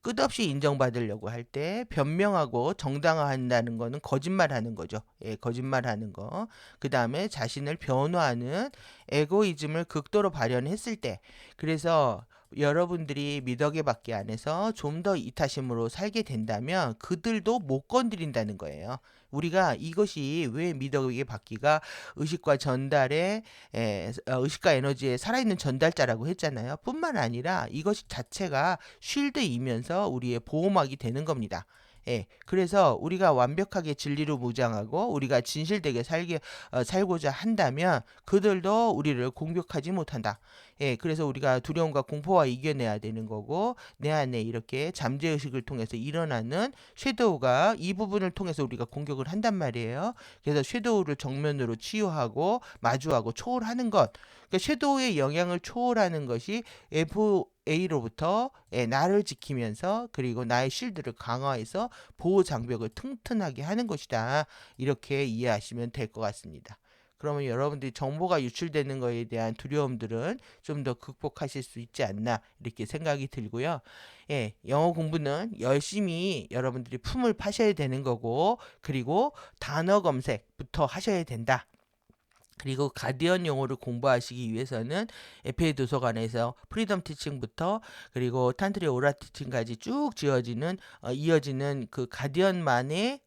끝없이 인정받으려고 할 때 변명하고 정당화한다는 거는 거짓말하는 거죠. 거짓말하는 거. 그 다음에 자신을 변호하는 에고이즘을 극도로 발현했을 때, 그래서 여러분들이 미덕의 밖에 안에서 좀 더 이타심으로 살게 된다면 그들도 못 건드린다는 거예요. 우리가 이것이 왜 미덕의 바퀴가 의식과 전달에 의식과 에너지의 살아있는 전달자라고 했잖아요. 뿐만 아니라 이것 자체가 쉴드이면서 우리의 보호막이 되는 겁니다. 예, 그래서 우리가 완벽하게 진리로 무장하고 우리가 진실되게 살고자 한다면 그들도 우리를 공격하지 못한다. 예, 그래서 우리가 두려움과 공포와 이겨내야 되는 거고 내 안에 이렇게 잠재의식을 통해서 일어나는 섀도우가 이 부분을 통해서 우리가 공격을 한단 말이에요. 그래서 섀도우를 정면으로 치유하고 마주하고 초월하는 것. 그러니까 섀도우의 영향을 초월하는 것이 FA로부터 나를 지키면서 그리고 나의 쉴드를 강화해서 보호 장벽을 튼튼하게 하는 것이다. 이렇게 이해하시면 될 것 같습니다. 그러면 여러분들이 정보가 유출되는 것에 대한 두려움들은 좀 더 극복하실 수 있지 않나 이렇게 생각이 들고요. 예, 영어 공부는 열심히 여러분들이 품을 파셔야 되는 거고 그리고 단어 검색부터 하셔야 된다. 그리고 가디언 용어를 공부하시기 위해서는 FA 도서관에서 프리덤 티칭부터 그리고 탄트리 오라 티칭까지 쭉 이어지는 그 가디언만의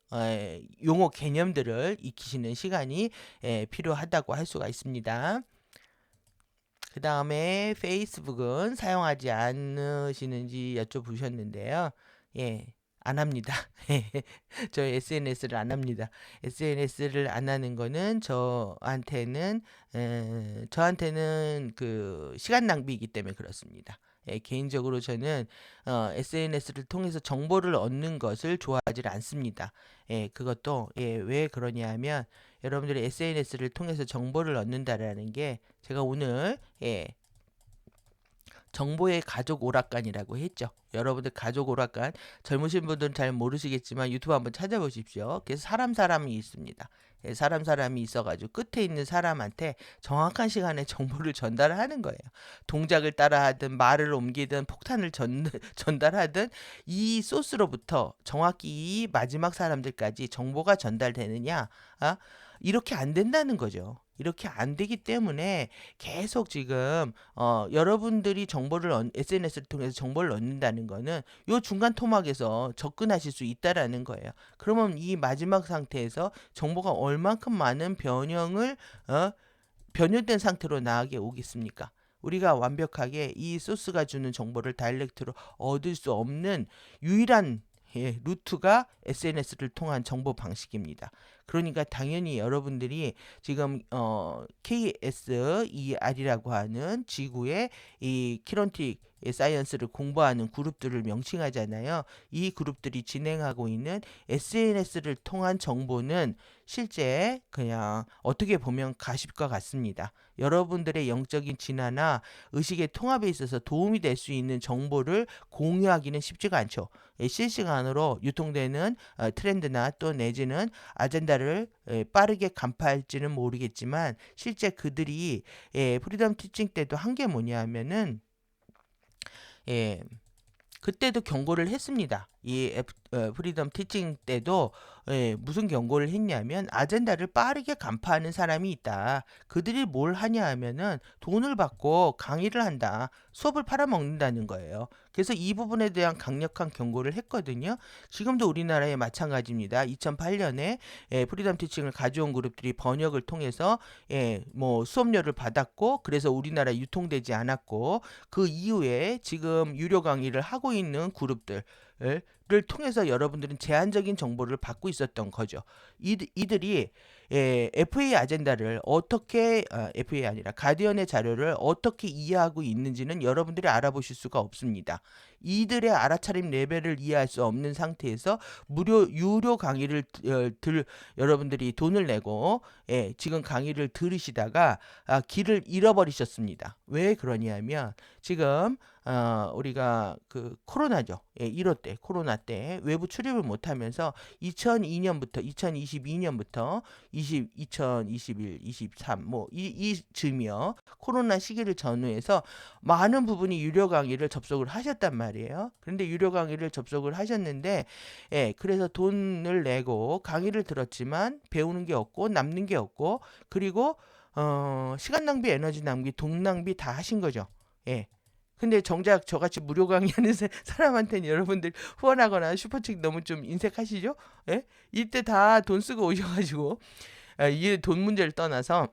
용어 개념들을 익히시는 시간이 필요하다고 할 수가 있습니다. 그 다음에 페이스북은 사용하지 않으시는지 여쭤보셨는데요. 예, 안 합니다. 저 SNS를 안 합니다. SNS를 안 하는 거는 저한테는 그 시간 낭비이기 때문에 그렇습니다. 예, 개인적으로 저는 SNS를 통해서 정보를 얻는 것을 좋아하지 않습니다. 예, 그것도 왜 그러냐 하면 여러분들이 SNS를 통해서 정보를 얻는다라는 게 제가 오늘 정보의 가족 오락관이라고 했죠. 여러분들 가족 오락관 젊으신 분들은 잘 모르시겠지만 유튜브 한번 찾아보십시오. 그래서 사람이 있습니다. 사람이 있어가지고 끝에 있는 사람한테 정확한 시간에 정보를 전달하는 거예요. 동작을 따라하든 말을 옮기든 폭탄을 전달하든 이 소스로부터 정확히 이 마지막 사람들까지 정보가 전달되느냐? 이렇게 안 된다는 거죠. 이렇게 안 되기 때문에 계속 지금 여러분들이 SNS를 통해서 정보를 얻는다는 거는 요 중간 토막에서 접근하실 수 있다라는 거예요. 그러면 이 마지막 상태에서 정보가 얼만큼 많은 변형된 상태로 나에게 오겠습니까? 우리가 완벽하게 이 소스가 주는 정보를 다이렉트로 얻을 수 없는 유일한 루트가 SNS를 통한 정보 방식입니다. 그러니까 당연히 여러분들이 지금 KSER이라고 하는 지구의 이 키론틱 사이언스를 공부하는 그룹들을 명칭하잖아요. 이 그룹들이 진행하고 있는 SNS를 통한 정보는 실제 그냥 어떻게 보면 가십과 같습니다. 여러분들의 영적인 진화나 의식의 통합에 있어서 도움이 될 수 있는 정보를 공유하기는 쉽지가 않죠. 실시간으로 유통되는 트렌드나 또 내지는 아젠다를 빠르게 간파할지는 모르겠지만 실제 그들이 프리덤 티칭 때도 한 게 뭐냐 하면은 그때도 경고를 했습니다. 프리덤 티칭 때도 무슨 경고를 했냐면 아젠다를 빠르게 간파하는 사람이 있다. 그들이 뭘 하냐 하면은 돈을 받고 강의를 한다. 수업을 팔아먹는다는 거예요. 그래서 이 부분에 대한 강력한 경고를 했거든요. 지금도 우리나라에 마찬가지입니다. 2008년에 프리덤 티칭을 가져온 그룹들이 번역을 통해서 뭐 수업료를 받았고 그래서 우리나라에 유통되지 않았고 그 이후에 지금 유료 강의를 하고 있는 그룹들 를 통해서 여러분들은 제한적인 정보를 받고 있었던 거죠. 이들이 FA 아젠다를 FA 아니라 가디언의 자료를 어떻게 이해하고 있는지는 여러분들이 알아보실 수가 없습니다. 이들의 알아차림 레벨을 이해할 수 없는 상태에서 유료 강의를 여러분들이 돈을 내고 지금 강의를 들으시다가 길을 잃어버리셨습니다. 왜 그러냐면 지금 우리가 그 코로나죠. 1호 때 코로나 때 외부 출입을 못하면서 2022년부터 2021, 23 뭐 이쯤이요. 코로나 시기를 전후해서 많은 부분이 유료 강의를 접속을 하셨단 말이에요. 그런데 유료 강의를 접속을 하셨는데 그래서 돈을 내고 강의를 들었지만 배우는 게 없고 남는 게 없고 그리고 시간 낭비, 에너지 낭비, 돈 낭비 다 하신 거죠. 근데 정작 저같이 무료 강의하는 사람한테는 여러분들 후원하거나 슈퍼챗 너무 좀 인색하시죠? 이때 다 돈 쓰고 오셔가지고 이 돈 문제를 떠나서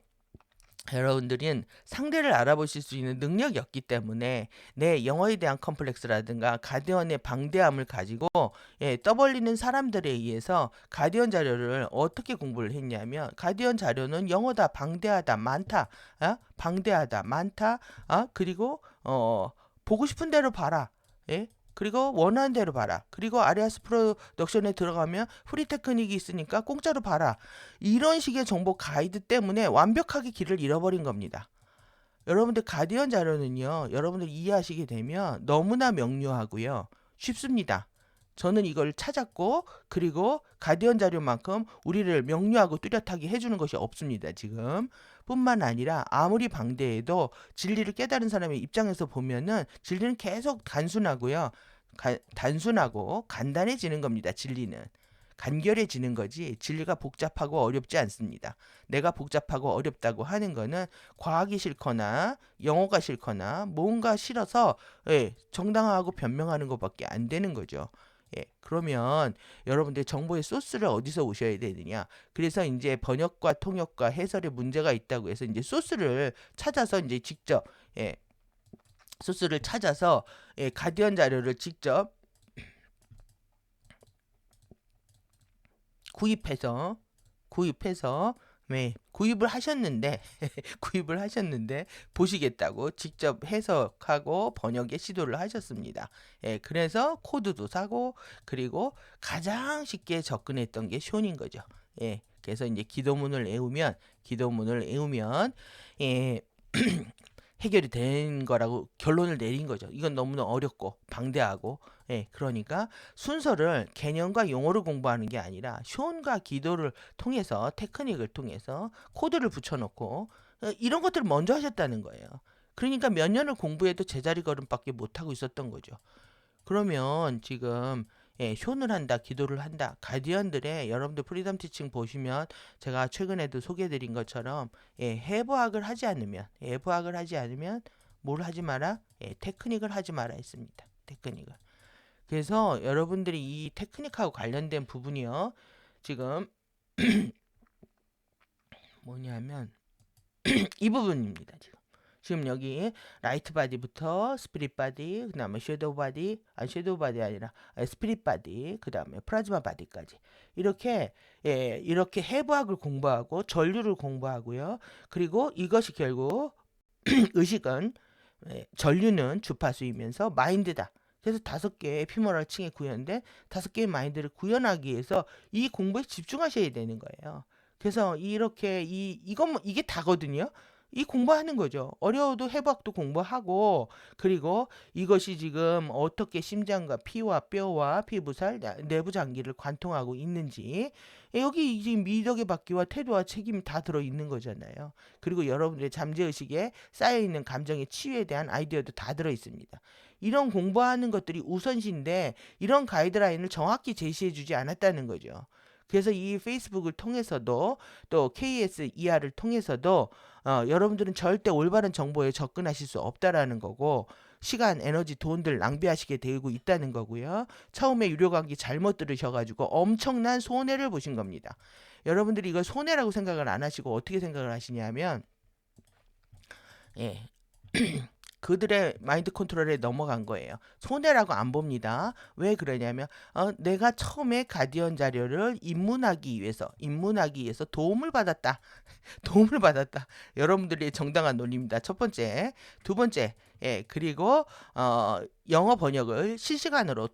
여러분들은 상대를 알아보실 수 있는 능력이 없기 때문에 내 영어에 대한 컴플렉스라든가 가디언의 방대함을 가지고 떠벌리는 사람들에 의해서 가디언 자료를 어떻게 공부를 했냐면 가디언 자료는 영어다, 방대하다, 많다, 방대하다, 많다, 그리고 보고 싶은 대로 봐라. 예? 그리고 원하는 대로 봐라. 그리고 아리아스 프로덕션에 들어가면 프리 테크닉이 있으니까 공짜로 봐라. 이런 식의 정보 가이드 때문에 완벽하게 길을 잃어버린 겁니다. 여러분들 가디언 자료는요. 여러분들 이해하시게 되면 너무나 명료하고요. 쉽습니다. 저는 이걸 찾았고 그리고 가디언 자료만큼 우리를 명료하고 뚜렷하게 해주는 것이 없습니다. 지금 뿐만 아니라 아무리 방대해도 진리를 깨달은 사람의 입장에서 보면은 진리는 계속 단순하고요. 단순하고 간단해지는 겁니다. 진리는 간결해지는 거지 진리가 복잡하고 어렵지 않습니다. 내가 복잡하고 어렵다고 하는 거는 과학이 싫거나 영어가 싫거나 뭔가 싫어서 정당화하고 변명하는 것밖에 안 되는 거죠. 그러면 여러분들 정보의 소스를 어디서 오셔야 되느냐? 그래서 이제 번역과 통역과 해설에 문제가 있다고 해서 이제 소스를 찾아서 이제 직접 소스를 찾아서 가디언 자료를 직접 구입해서 구입을 하셨는데 구입을 하셨는데 보시겠다고 직접 해석하고 번역에 시도를 하셨습니다. 그래서 코드도 사고 그리고 가장 쉽게 접근했던 게 숀인 거죠. 그래서 이제 기도문을 외우면 해결이 된 거라고 결론을 내린 거죠. 이건 너무나 어렵고 방대하고 그러니까 순서를 개념과 용어를 공부하는 게 아니라 숀과 기도를 통해서 테크닉을 통해서 코드를 붙여놓고 이런 것들을 먼저 하셨다는 거예요. 그러니까 몇 년을 공부해도 제자리 걸음밖에 못하고 있었던 거죠. 그러면 지금 숀을 한다, 기도를 한다. 가디언들의 여러분들 프리덤 티칭 보시면 제가 최근에도 소개해드린 것처럼 해부학을 하지 않으면 뭘 하지 마라? 테크닉을 하지 마라 했습니다. 테크닉을. 그래서 여러분들이 이 테크닉하고 관련된 부분이요. 지금 뭐냐면 이 부분입니다. 지금 여기 라이트 바디부터 스피릿 바디, 그다음에 섀도우 바디, 섀도우 바디 아니라 스피릿 바디, 그다음에 플라즈마 바디까지 이렇게 이렇게 해부학을 공부하고 전류를 공부하고요. 그리고 이것이 결국 의식은 전류는 주파수이면서 마인드다. 그래서 5개의 피모랄 층에 구현된 5개의 마인드를 구현하기 위해서 이 공부에 집중하셔야 되는 거예요. 그래서 이렇게 이게 다거든요. 이 공부하는 거죠. 어려워도 해부학도 공부하고 그리고 이것이 지금 어떻게 심장과 피와 뼈와 피부살, 내부 장기를 관통하고 있는지 여기 지금 미덕의 바퀴와 태도와 책임이 다 들어있는 거잖아요. 그리고 여러분들의 잠재의식에 쌓여있는 감정의 치유에 대한 아이디어도 다 들어있습니다. 이런 공부하는 것들이 우선시인데 이런 가이드라인을 정확히 제시해주지 않았다는 거죠. 그래서 이 페이스북을 통해서도 또 KSER을 통해서도 여러분들은 절대 올바른 정보에 접근하실 수 없다라는 거고 시간, 에너지, 돈들 낭비하시게 되고 있다는 거고요. 처음에 유료 강의 잘못 들으셔가지고 엄청난 손해를 보신 겁니다. 여러분들이 이걸 손해라고 생각을 안 하시고 어떻게 생각을 하시냐면 그들의 마인드 컨트롤에 넘어간 거예요. 손해라고 안 봅니다. 왜 그러냐면 내가 처음에 가디언 자료를 입문하기 위해서 도움을 받았다. 도움을 받았다. 여러분들의 정당한 논리입니다. 첫 번째. 두 번째. 그리고 영어 번역을 실시간으로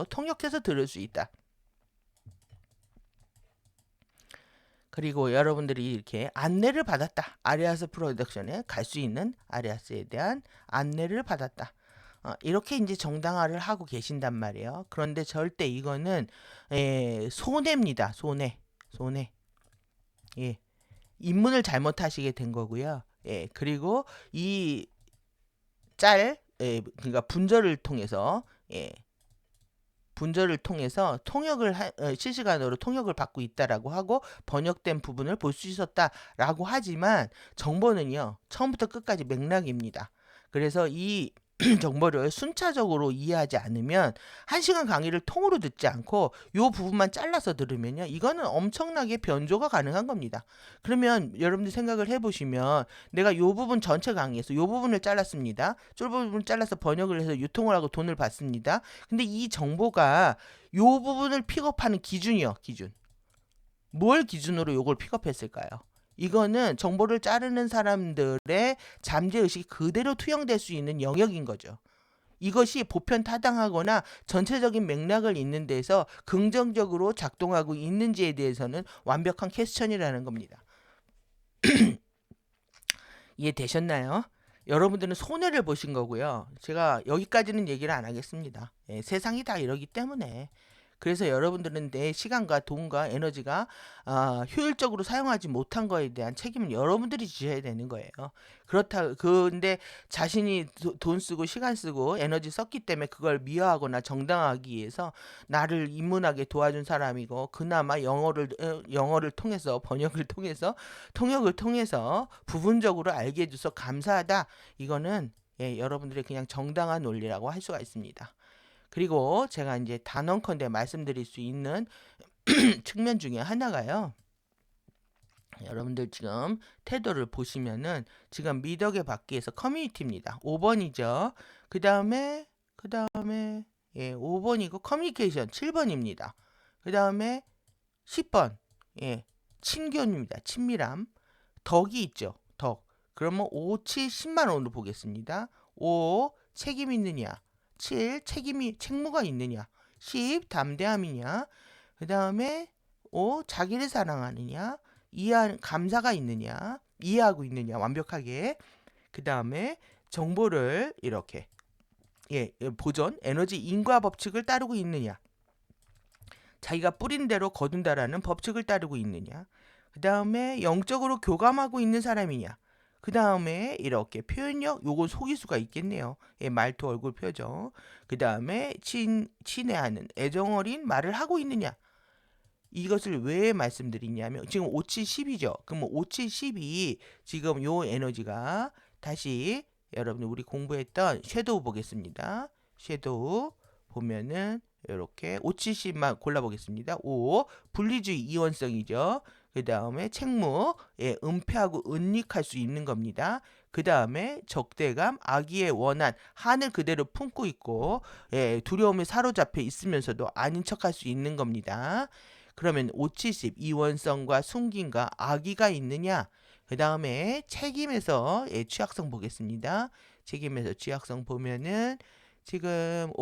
통역해서 들을 수 있다. 그리고 여러분들이 이렇게 안내를 받았다. 아리아스 프로덕션에 갈 수 있는 아리아스에 대한 안내를 받았다. 이렇게 이제 정당화를 하고 계신단 말이에요. 그런데 절대 이거는 손해입니다. 손해. 입문을 잘못하시게 된 거고요. 그리고 이 그러니까 분절을 통해서 통역을 실시간으로 통역을 받고 있다라고 하고 번역된 부분을 볼 수 있었다라고 하지만 정보는요 처음부터 끝까지 맥락입니다. 그래서 이 정보를 순차적으로 이해하지 않으면 1시간 강의를 통으로 듣지 않고 요 부분만 잘라서 들으면요. 이거는 엄청나게 변조가 가능한 겁니다. 그러면 여러분들 생각을 해보시면 내가 요 부분 전체 강의에서 요 부분을 잘랐습니다. 쫄 부분을 잘라서 번역을 해서 유통을 하고 돈을 받습니다. 근데 이 정보가 요 부분을 픽업하는 기준이요. 기준. 뭘 기준으로 요걸 픽업했을까요? 이거는 정보를 자르는 사람들의 잠재의식이 그대로 투영될 수 있는 영역인 거죠. 이것이 보편타당하거나 전체적인 맥락을 잇는 데서 긍정적으로 작동하고 있는지에 대해서는 완벽한 퀘스천이라는 겁니다. 이해되셨나요? 여러분들은 손해를 보신 거고요. 제가 여기까지는 얘기를 안 하겠습니다. 세상이 다 이러기 때문에. 그래서 여러분들은 내 시간과 돈과 에너지가 효율적으로 사용하지 못한 거에 대한 책임은 여러분들이 지셔야 되는 거예요. 근데 자신이 돈 쓰고 시간 쓰고 에너지 썼기 때문에 그걸 미화하거나 정당화하기 위해서 나를 인문하게 도와준 사람이고 그나마 영어를 통해서 통역을 통해서 부분적으로 알게 해줘서 감사하다. 이거는 여러분들의 그냥 정당한 논리라고 할 수가 있습니다. 그리고 제가 이제 단언컨대 말씀드릴 수 있는 측면 중에 하나가요. 여러분들 지금 태도를 보시면은 지금 미덕의 받기에서 커뮤니티입니다. 5번이죠. 그 다음에 5번이고 커뮤니케이션 7번입니다. 그 다음에 10번 친교입니다. 친밀함. 덕이 있죠. 덕. 그러면 5, 7, 10만 원으로 보겠습니다. 5. 책임 있느냐. 7. 책무가 있느냐. 10. 담대함이냐. 그 다음에 5. 자기를 사랑하느냐. 감사가 있느냐. 이해하고 있느냐. 완벽하게. 그 다음에 정보를 이렇게 보존, 에너지 인과 법칙을 따르고 있느냐. 자기가 뿌린 대로 거둔다라는 법칙을 따르고 있느냐. 그 다음에 영적으로 교감하고 있는 사람이냐. 그 다음에 이렇게 표현력, 요건 속일 수가 있겠네요. 말투, 얼굴 표정. 그 다음에 친애하는 애정어린 말을 하고 있느냐. 이것을 왜 말씀드리냐면 지금 5, 7, 10이죠. 그럼 5, 7, 10이 지금 요 에너지가 다시 여러분들 우리 공부했던 섀도우 보겠습니다. 섀도우 보면은 이렇게 5, 70만 골라보겠습니다. 5. 분리주의 이원성이죠. 그 다음에 책무, 은폐하고 은닉할 수 있는 겁니다. 그 다음에 적대감, 악의의 원한, 한을 그대로 품고 있고 두려움에 사로잡혀 있으면서도 아닌 척할 수 있는 겁니다. 그러면 5, 70 이원성과 숨김과 악의가 있느냐? 그 다음에 책임에서 취약성 보겠습니다. 책임에서 취약성 보면은 지금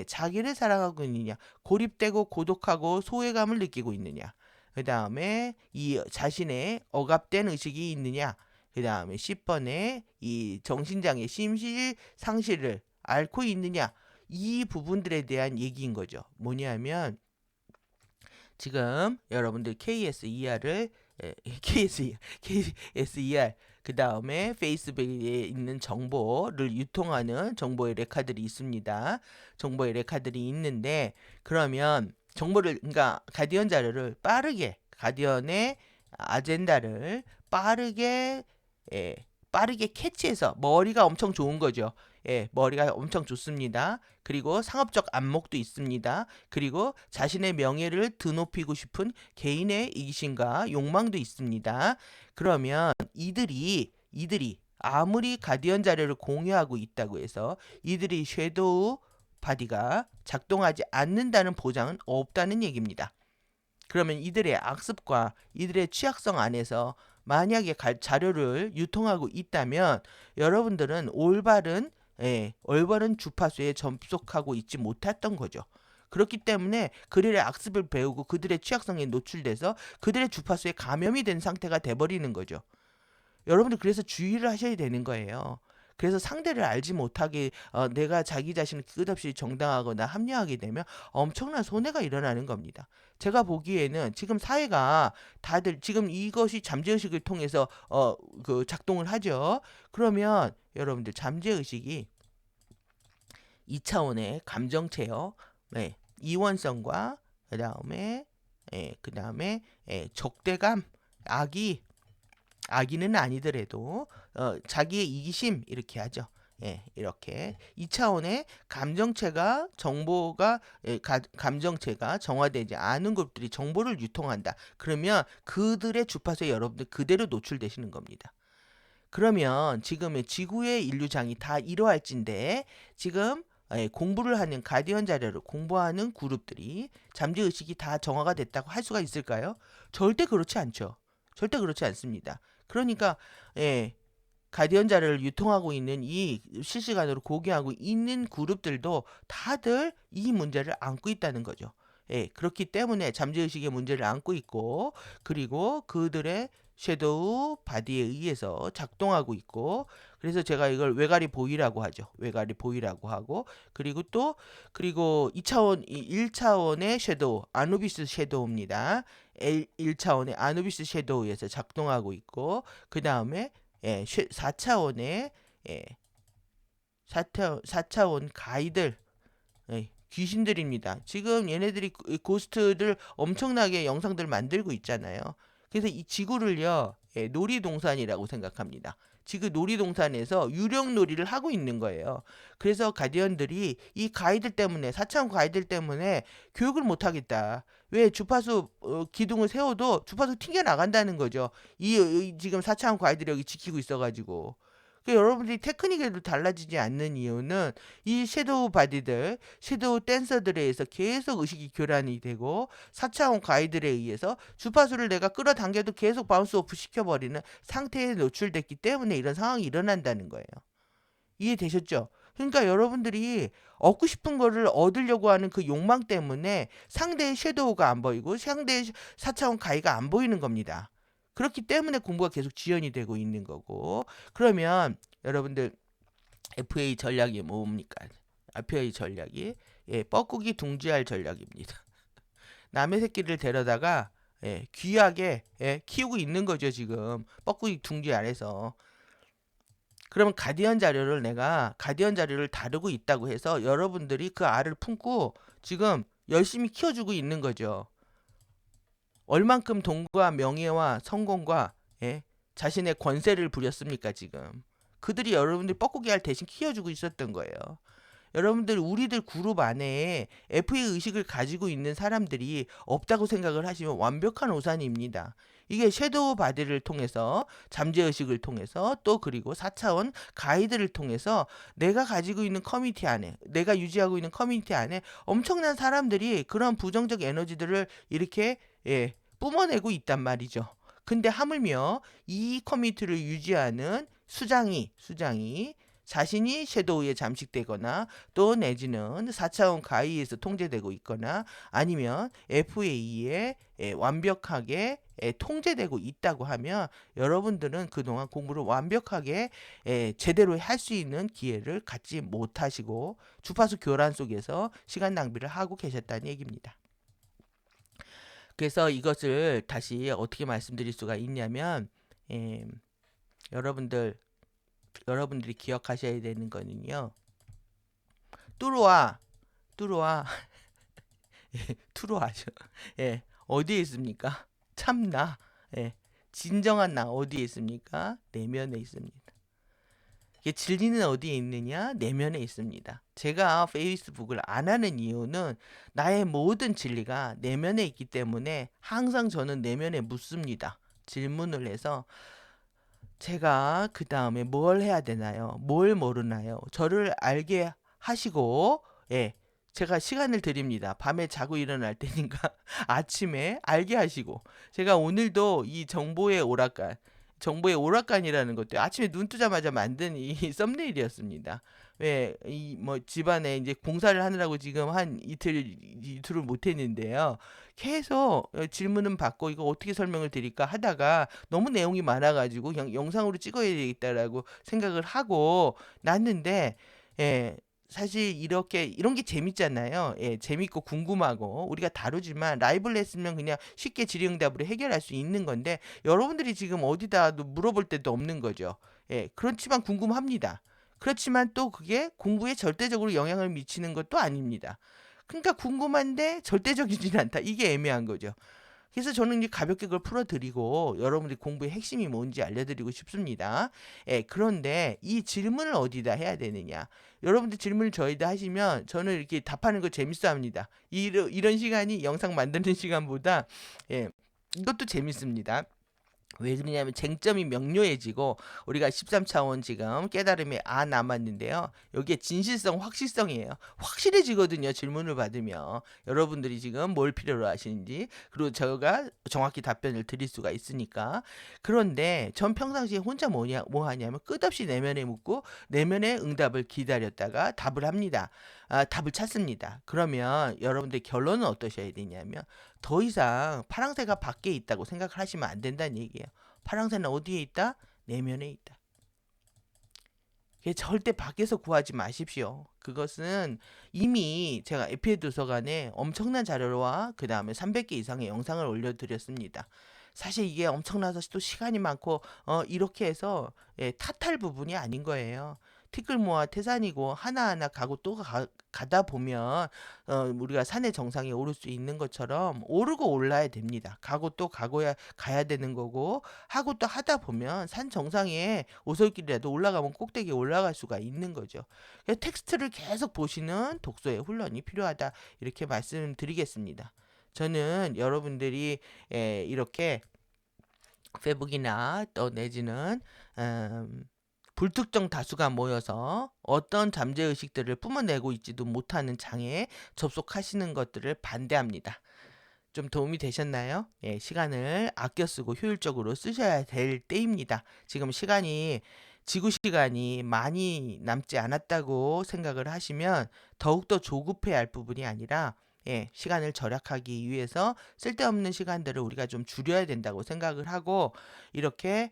자기를 사랑하고 있느냐, 고립되고 고독하고 소외감을 느끼고 있느냐, 그 다음에 이 자신의 억압된 의식이 있느냐, 그 다음에 10번에 이 정신장애 심실 상실을 앓고 있느냐, 이 부분들에 대한 얘기인 거죠. 뭐냐면 지금 여러분들 KSER을 KSER 그 다음에 페이스북에 있는 정보를 유통하는 정보의 레카들이 있습니다. 정보의 레카들이 있는데 그러면 그러니까 가디언 자료를 가디언의 아젠다를 빠르게 캐치해서 머리가 엄청 좋은 거죠. 머리가 엄청 좋습니다. 그리고 상업적 안목도 있습니다. 그리고 자신의 명예를 드높이고 싶은 개인의 이기심과 욕망도 있습니다. 그러면 이들이 아무리 가디언 자료를 공유하고 있다고 해서 이들이 섀도우 바디가 작동하지 않는다는 보장은 없다는 얘기입니다. 그러면 이들의 악습과 이들의 취약성 안에서 만약에 자료를 유통하고 있다면 여러분들은 올바른 주파수에 접속하고 있지 못했던 거죠. 그렇기 때문에 그들의 악습을 배우고 그들의 취약성에 노출돼서 그들의 주파수에 감염이 된 상태가 돼버리는 거죠. 여러분들 그래서 주의를 하셔야 되는 거예요. 그래서 상대를 알지 못하게 내가 자기 자신을 끝없이 정당하거나 합리화하게 되면 엄청난 손해가 일어나는 겁니다. 제가 보기에는 지금 사회가 다들 지금 이것이 잠재의식을 통해서 작동을 하죠. 그러면 여러분들 잠재의식이 2차원의 감정체요. 이원성과 그다음에 적대감, 악의는 아니더라도 자기의 이기심 이렇게 하죠. 예, 이렇게 2차원의 감정체가 정보가 감정체가 정화되지 않은 그룹들이 정보를 유통한다. 그러면 그들의 주파수에 여러분들 그대로 노출되시는 겁니다. 그러면 지금 지구의 인류장이 다 이러할진데 지금 공부를 하는 가디언 자료를 공부하는 그룹들이 잠재의식이 다 정화가 됐다고 할 수가 있을까요? 절대 그렇지 않죠. 절대 그렇지 않습니다. 그러니까 예, 가디언 자료를 유통하고 있는 이 실시간으로 공개하고 있는 그룹들도 다들 이 문제를 안고 있다는 거죠. 예, 그렇기 때문에 잠재의식의 문제를 안고 있고 그리고 그들의 섀도우 바디에 의해서 작동하고 있고 그래서 제가 이걸 외가리 보이라고 하죠. 외가리 보이라고 하고 그리고 2차원 1차원의 섀도우 아누비스 섀도우입니다. 1차원의 아누비스 섀도우에서 작동하고 있고 그다음에 4차원의 예, 4차원 가이들 귀신들입니다. 지금 얘네들이 고스트들 엄청나게 영상들 만들고 있잖아요. 그래서 이 지구를요 놀이동산이라고 생각합니다. 지금 놀이동산에서 유령 놀이를 하고 있는 거예요. 그래서 가디언들이 이 가이들 때문에 4차원 가이들 때문에 교육을 못 하겠다. 왜 주파수 기둥을 세워도 주파수 튕겨 나간다는 거죠. 지금 4차원 가이들이 여기 지키고 있어가지고. 여러분들이 테크닉에도 달라지지 않는 이유는 이 섀도우 바디들, 섀도우 댄서들에 의해서 계속 의식이 교란이 되고 4차원 가이들에 의해서 주파수를 내가 끌어당겨도 계속 바운스 오프 시켜버리는 상태에 노출됐기 때문에 이런 상황이 일어난다는 거예요. 이해되셨죠? 그러니까 여러분들이 얻고 싶은 거를 얻으려고 하는 그 욕망 때문에 상대의 섀도우가 안 보이고 상대의 4차원 가이가 안 보이는 겁니다. 그렇기 때문에 공부가 계속 지연이 되고 있는 거고 그러면 여러분들 FA 전략이 뭡니까? FA 전략이 뻐꾸기 둥지할 전략입니다. 남의 새끼를 데려다가 귀하게 키우고 있는 거죠 지금 뻐꾸기 둥지 안에서. 그러면 내가 가디언 자료를 다루고 있다고 해서 여러분들이 그 알을 품고 지금 열심히 키워주고 있는 거죠. 얼만큼 돈과 명예와 성공과 자신의 권세를 부렸습니까 지금. 그들이 여러분들 뻐꾸기 알 대신 키워주고 있었던 거예요. 여러분들 우리들 그룹 안에 FA 의식을 가지고 있는 사람들이 없다고 생각을 하시면 완벽한 오산입니다. 이게 섀도우 바디를 통해서 잠재의식을 통해서 또 그리고 4차원 가이드를 통해서 내가 가지고 있는 커뮤니티 안에 내가 유지하고 있는 커뮤니티 안에 엄청난 사람들이 그런 부정적 에너지들을 이렇게 뿜어내고 있단 말이죠. 근데 하물며 이 커뮤니티를 유지하는 수장이 자신이 섀도우에 잠식되거나 또 내지는 4차원 가이에서 통제되고 있거나 아니면 FA에 완벽하게 통제되고 있다고 하면 여러분들은 그동안 공부를 완벽하게 제대로 할 수 있는 기회를 갖지 못하시고 주파수 교란 속에서 시간 낭비를 하고 계셨다는 얘기입니다. 그래서 이것을 다시 어떻게 말씀드릴 수가 있냐면 여러분들이 기억하셔야 되는 거는요. 뚜루아 투루아죠. 어디에 있습니까? 참나. 진정한 나 어디에 있습니까? 내면에 있습니다. 진리는 어디에 있느냐? 내면에 있습니다. 제가 페이스북을 안 하는 이유는 나의 모든 진리가 내면에 있기 때문에 항상 저는 내면에 묻습니다. 질문을 해서 제가 그 다음에 뭘 해야 되나요? 뭘 모르나요? 저를 알게 하시고 제가 시간을 드립니다. 밤에 자고 일어날 때니까 아침에 알게 하시고 제가 오늘도 이 정보의 오락관이라는 것도 아침에 눈 뜨자마자 만든 이 썸네일이었습니다. 왜 이 뭐 집안에 이제 공사를 하느라고 지금 한 이틀을 못 했는데요. 계속 질문은 받고 이거 어떻게 설명을 드릴까 하다가 너무 내용이 많아가지고 그냥 영상으로 찍어야 되겠다라고 생각을 하고 놨는데 사실 이런 게 재밌잖아요. 재밌고 궁금하고 우리가 다루지만 라이브를 했으면 그냥 쉽게 질의응답으로 해결할 수 있는 건데 여러분들이 지금 어디다 물어볼 데도 없는 거죠. 그렇지만 궁금합니다. 그렇지만 또 그게 공부에 절대적으로 영향을 미치는 것도 아닙니다. 그러니까 궁금한데 절대적이진 않다. 이게 애매한 거죠. 그래서 저는 이제 가볍게 그걸 풀어드리고 여러분들이 공부의 핵심이 뭔지 알려드리고 싶습니다. 예, 그런데 이 질문을 어디다 해야 되느냐? 여러분들 질문을 저희다 하시면 저는 이렇게 답하는 거 재밌어 합니다. 이런 시간이 영상 만드는 시간보다 예, 이것도 재밌습니다. 왜 그러냐면 쟁점이 명료해지고 우리가 13차원 지금 깨달음이 남았는데요. 여기에 진실성, 확실성이에요. 확실해지거든요. 질문을 받으면. 여러분들이 지금 뭘 필요로 하시는지 그리고 제가 정확히 답변을 드릴 수가 있으니까. 그런데 전 평상시에 혼자 뭐 하냐면 끝없이 내면에 묻고 내면의 응답을 기다렸다가 답을 합니다. 답을 찾습니다. 그러면 여러분들 결론은 어떠셔야 되냐면 더 이상 파랑새가 밖에 있다고 생각을 하시면 안 된다는 얘기예요. 파랑새는 어디에 있다? 내면에 있다. 절대 밖에서 구하지 마십시오. 그것은 이미 제가 에피의 도서관에 엄청난 자료와 그 다음에 300개 이상의 영상을 올려드렸습니다. 사실 이게 엄청나서 또 시간이 많고 이렇게 해서 탓할 부분이 아닌 거예요. 티끌모아 태산이고 하나하나 가고 또 가다 보면 우리가 산의 정상에 오를 수 있는 것처럼 오르고 올라야 됩니다. 가고 또 가야 되는 거고 하고 또 하다 보면 산 정상에 오솔길이라도 올라가면 꼭대기에 올라갈 수가 있는 거죠. 그래서 텍스트를 계속 보시는 독서의 훈련이 필요하다 이렇게 말씀드리겠습니다. 저는 여러분들이 이렇게 페북이나 또 내지는 불특정 다수가 모여서 어떤 잠재의식들을 뿜어내고 있지도 못하는 장애에 접속하시는 것들을 반대합니다. 좀 도움이 되셨나요? 예, 시간을 아껴 쓰고 효율적으로 쓰셔야 될 때입니다. 지금 지구 시간이 많이 남지 않았다고 생각을 하시면 더욱더 조급해야 할 부분이 아니라 시간을 절약하기 위해서 쓸데없는 시간들을 우리가 좀 줄여야 된다고 생각을 하고 이렇게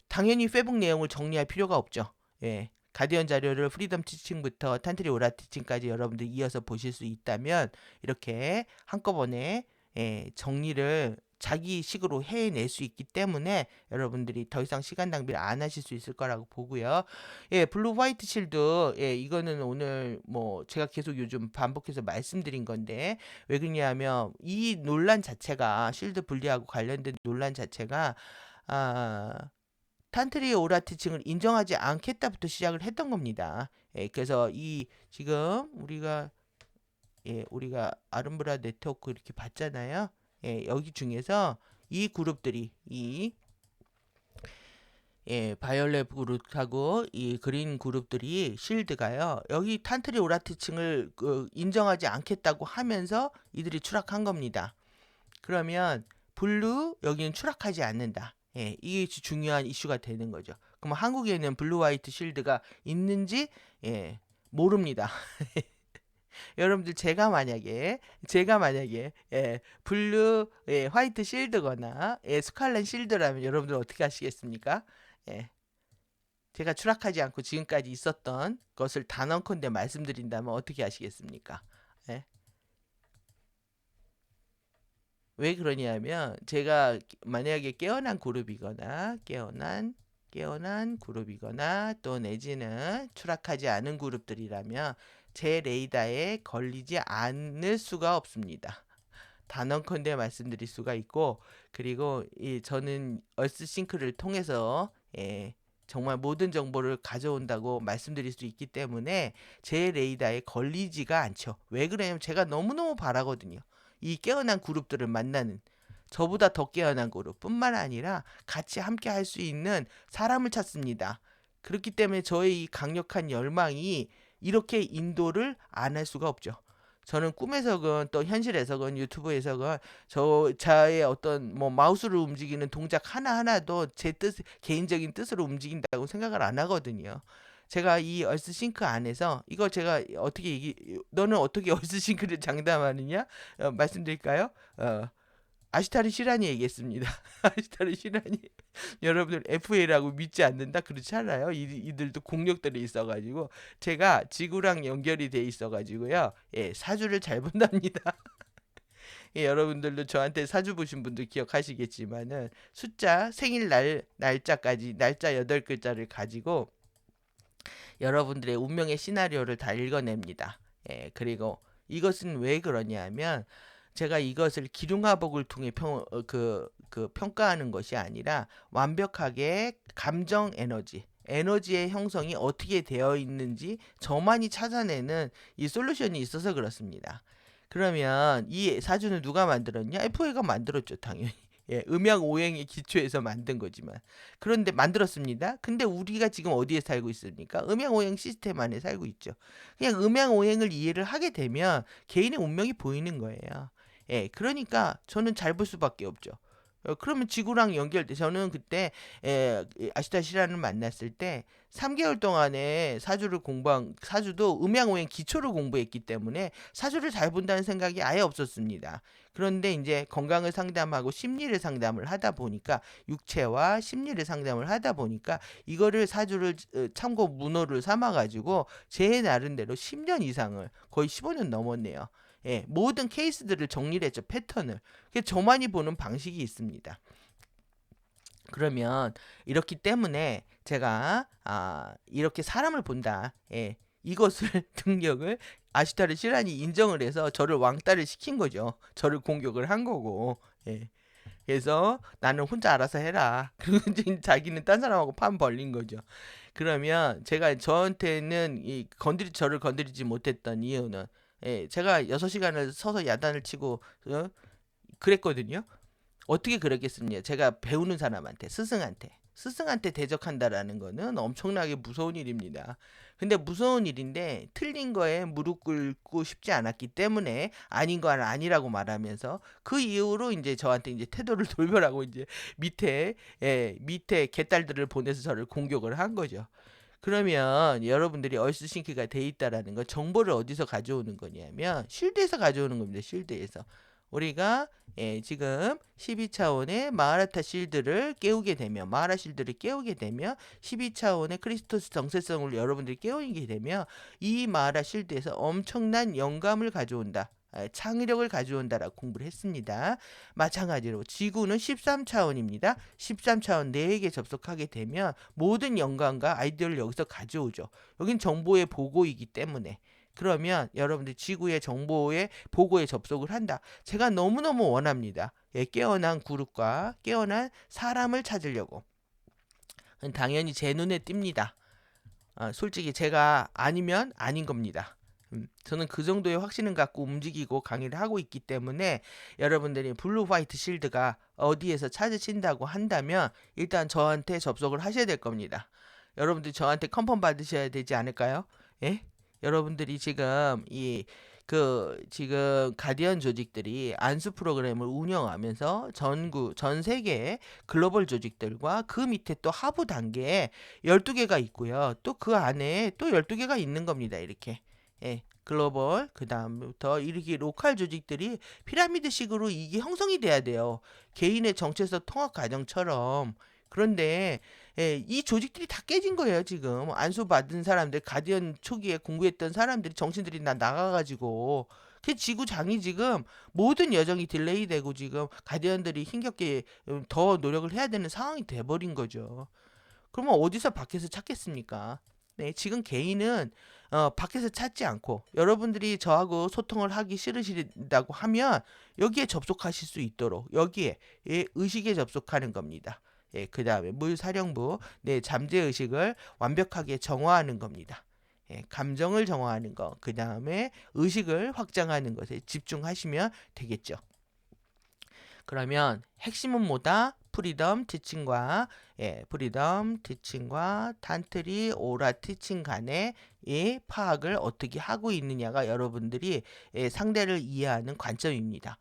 당연히 페북 내용을 정리할 필요가 없죠. 가디언 자료를 프리덤 티칭부터 탄트리 오라 티칭까지 여러분들 이어서 보실 수 있다면 이렇게 한꺼번에 정리를 자기 식으로 해낼 수 있기 때문에 여러분들이 더 이상 시간 낭비를 안 하실 수 있을 거라고 보고요. 블루 화이트 실드 이거는 오늘 뭐 제가 계속 요즘 반복해서 말씀드린 건데 왜 그러냐면 이 논란 자체가 실드 분리하고 관련된 논란 자체가 탄트리 오라 티칭을 인정하지 않겠다부터 시작을 했던 겁니다. 그래서 지금 우리가 아름브라 네트워크 이렇게 봤잖아요. 여기 중에서 이 그룹들이 바이올렛 그룹하고 이 그린 그룹들이 실드가요. 여기 탄트리 오라 티칭을 인정하지 않겠다고 하면서 이들이 추락한 겁니다. 그러면 블루 여기는 추락하지 않는다. 이게 중요한 이슈가 되는 거죠. 그럼 한국에는 블루 화이트 실드가 있는지 모릅니다. 여러분들 제가 만약에 블루 화이트 실드거나 스칼렛 실드라면 여러분들 어떻게 하시겠습니까? 제가 추락하지 않고 지금까지 있었던 것을 단언컨대 말씀드린다면 어떻게 하시겠습니까? 왜 그러냐면 제가 만약에 깨어난 그룹이거나 또 내지는 추락하지 않은 그룹들이라면 제 레이더에 걸리지 않을 수가 없습니다. 단언컨대 말씀드릴 수가 있고 그리고 저는 얼스싱크를 통해서 정말 모든 정보를 가져온다고 말씀드릴 수 있기 때문에 제 레이더에 걸리지가 않죠. 왜 그러냐면 제가 너무너무 바라거든요. 이 깨어난 그룹들을 만나는 저보다 더 깨어난 그룹뿐만 아니라 같이 함께 할 수 있는 사람을 찾습니다. 그렇기 때문에 저의 이 강력한 열망이 이렇게 인도를 안 할 수가 없죠. 저는 꿈에서건 또 현실에서건 유튜브에서건 저의 어떤 뭐 마우스를 움직이는 동작 하나하나도 제 개인적인 뜻으로 움직인다고 생각을 안 하거든요. 제가 이 얼스싱크 안에서 이거 제가 너는 어떻게 얼스싱크를 장담하느냐 말씀드릴까요? 아시타르 시란이 얘기했습니다. 아시타르 시란이 여러분들 FA라고 믿지 않는다 그렇지 않아요? 이들도 공력들이 있어가지고 제가 지구랑 연결이 돼 있어가지고요. 사주를 잘 본답니다. 여러분들도 저한테 사주 보신 분들 기억하시겠지만은 생일 날짜 8글자를 가지고 여러분들의 운명의 시나리오를 다 읽어냅니다. 그리고 이것은 왜 그러냐면 제가 이것을 기lum화복을 통해 평가하는 것이 아니라 완벽하게 감정 에너지의 형성이 어떻게 되어 있는지 저만이 찾아내는 이 솔루션이 있어서 그렇습니다. 그러면 이 사주는 누가 만들었냐? FOA가 만들었죠, 당연히. 예, 음양 오행의 기초에서 만든 거지만. 그런데 만들었습니다. 근데 우리가 지금 어디에 살고 있습니까? 음양 오행 시스템 안에 살고 있죠. 그냥 음양 오행을 이해를 하게 되면 개인의 운명이 보이는 거예요. 예, 그러니까 저는 잘 볼 수밖에 없죠. 그러면 지구랑 연결돼. 저는 그때 아시다 시라를 만났을 때 3개월 동안에 사주도 음양오행 기초를 공부했기 때문에 사주를 잘 본다는 생각이 아예 없었습니다. 그런데 이제 건강을 상담하고 심리를 상담을 하다 보니까 육체와 심리를 상담을 하다 보니까 이거를 사주를 참고 문호를 삼아 가지고 제 나름대로 10년 이상을 거의 15년 넘었네요. 예, 모든 케이스들을 정리를 했죠. 패턴을. 저만이 보는 방식이 있습니다. 그러면 이렇기 때문에 제가 이렇게 사람을 본다. 예, 이것을 능력을 아시타르 시란이 인정을 해서 저를 왕따를 시킨 거죠. 저를 공격을 한 거고. 예. 그래서 나는 혼자 알아서 해라. 그리고 이제 자기는 딴 사람하고 판 벌린 거죠. 그러면 제가 저한테는 저를 건드리지 못했던 이유는 제가 6시간을 서서 야단을 치고 그랬거든요. 어떻게 그랬겠습니까? 제가 배우는 사람한테, 스승한테 대적한다라는 거는 엄청나게 무서운 일입니다. 근데 무서운 일인데 틀린 거에 무릎 꿇고 싶지 않았기 때문에 아닌 건 아니라고 말하면서 그 이후로 이제 저한테 이제 태도를 돌변하고 이제 밑에 개딸들을 보내서 저를 공격을 한 거죠. 그러면 여러분들이 얼스싱크가 돼 있다라는 건 정보를 어디서 가져오는 거냐면 쉴드에서 가져오는 겁니다. 쉴드에서. 우리가 지금 12차원의 마하라타 실드를 깨우게 되면 마하라 실드를 깨우게 되면 12차원의 크리스토스 정체성을 여러분들이 깨우게 되면 이 마하라 실드에서 엄청난 영감을 가져온다. 창의력을 가져온다라고 공부를 했습니다. 마찬가지로 지구는 13차원입니다. 13차원 내에게 접속하게 되면 모든 영감과 아이디어를 여기서 가져오죠. 여긴 정보의 보고이기 때문에. 그러면 여러분들 지구의 정보의 보고에 접속을 한다. 제가 너무너무 원합니다. 깨어난 그룹과 깨어난 사람을 찾으려고. 당연히 제 눈에 띕니다. 솔직히 제가 아니면 아닌 겁니다. 저는 그 정도의 확신을 갖고 움직이고 강의를 하고 있기 때문에 여러분들이 블루 화이트 실드가 어디에서 찾으신다고 한다면 일단 저한테 접속을 하셔야 될 겁니다. 여러분들이 저한테 컨펌 받으셔야 되지 않을까요? 예? 여러분들이 지금 지금 가디언 조직들이 안수 프로그램을 운영하면서 전 세계의 글로벌 조직들과 그 밑에 또 하부 단계에 12개가 있고요. 또 그 안에 또 12개가 있는 겁니다. 이렇게. 예, 글로벌, 그 다음부터 이렇게 로컬 조직들이 피라미드식으로 이게 형성이 돼야 돼요. 개인의 정체성 통합 과정처럼. 그런데 이 조직들이 다 깨진 거예요, 지금. 안수 받은 사람들, 가디언 초기에 공부했던 사람들이 정신들이 나가가지고. 그 지구장이 지금 모든 여정이 딜레이 되고 지금 가디언들이 힘겹게 더 노력을 해야 되는 상황이 돼버린 거죠. 그러면 어디서 밖에서 찾겠습니까? 네, 지금 개인은 밖에서 찾지 않고 여러분들이 저하고 소통을 하기 싫으시다고 하면 여기에 접속하실 수 있도록 여기에 의식에 접속하는 겁니다. 그 다음에 물사령부 잠재의식을 완벽하게 정화하는 겁니다. 감정을 정화하는 거, 그 다음에 의식을 확장하는 것에 집중하시면 되겠죠. 그러면 핵심은 뭐다? 프리덤 티칭과 탄트리 오라 티칭 간의 이 파악을 어떻게 하고 있느냐가 여러분들이 상대를 이해하는 관점입니다.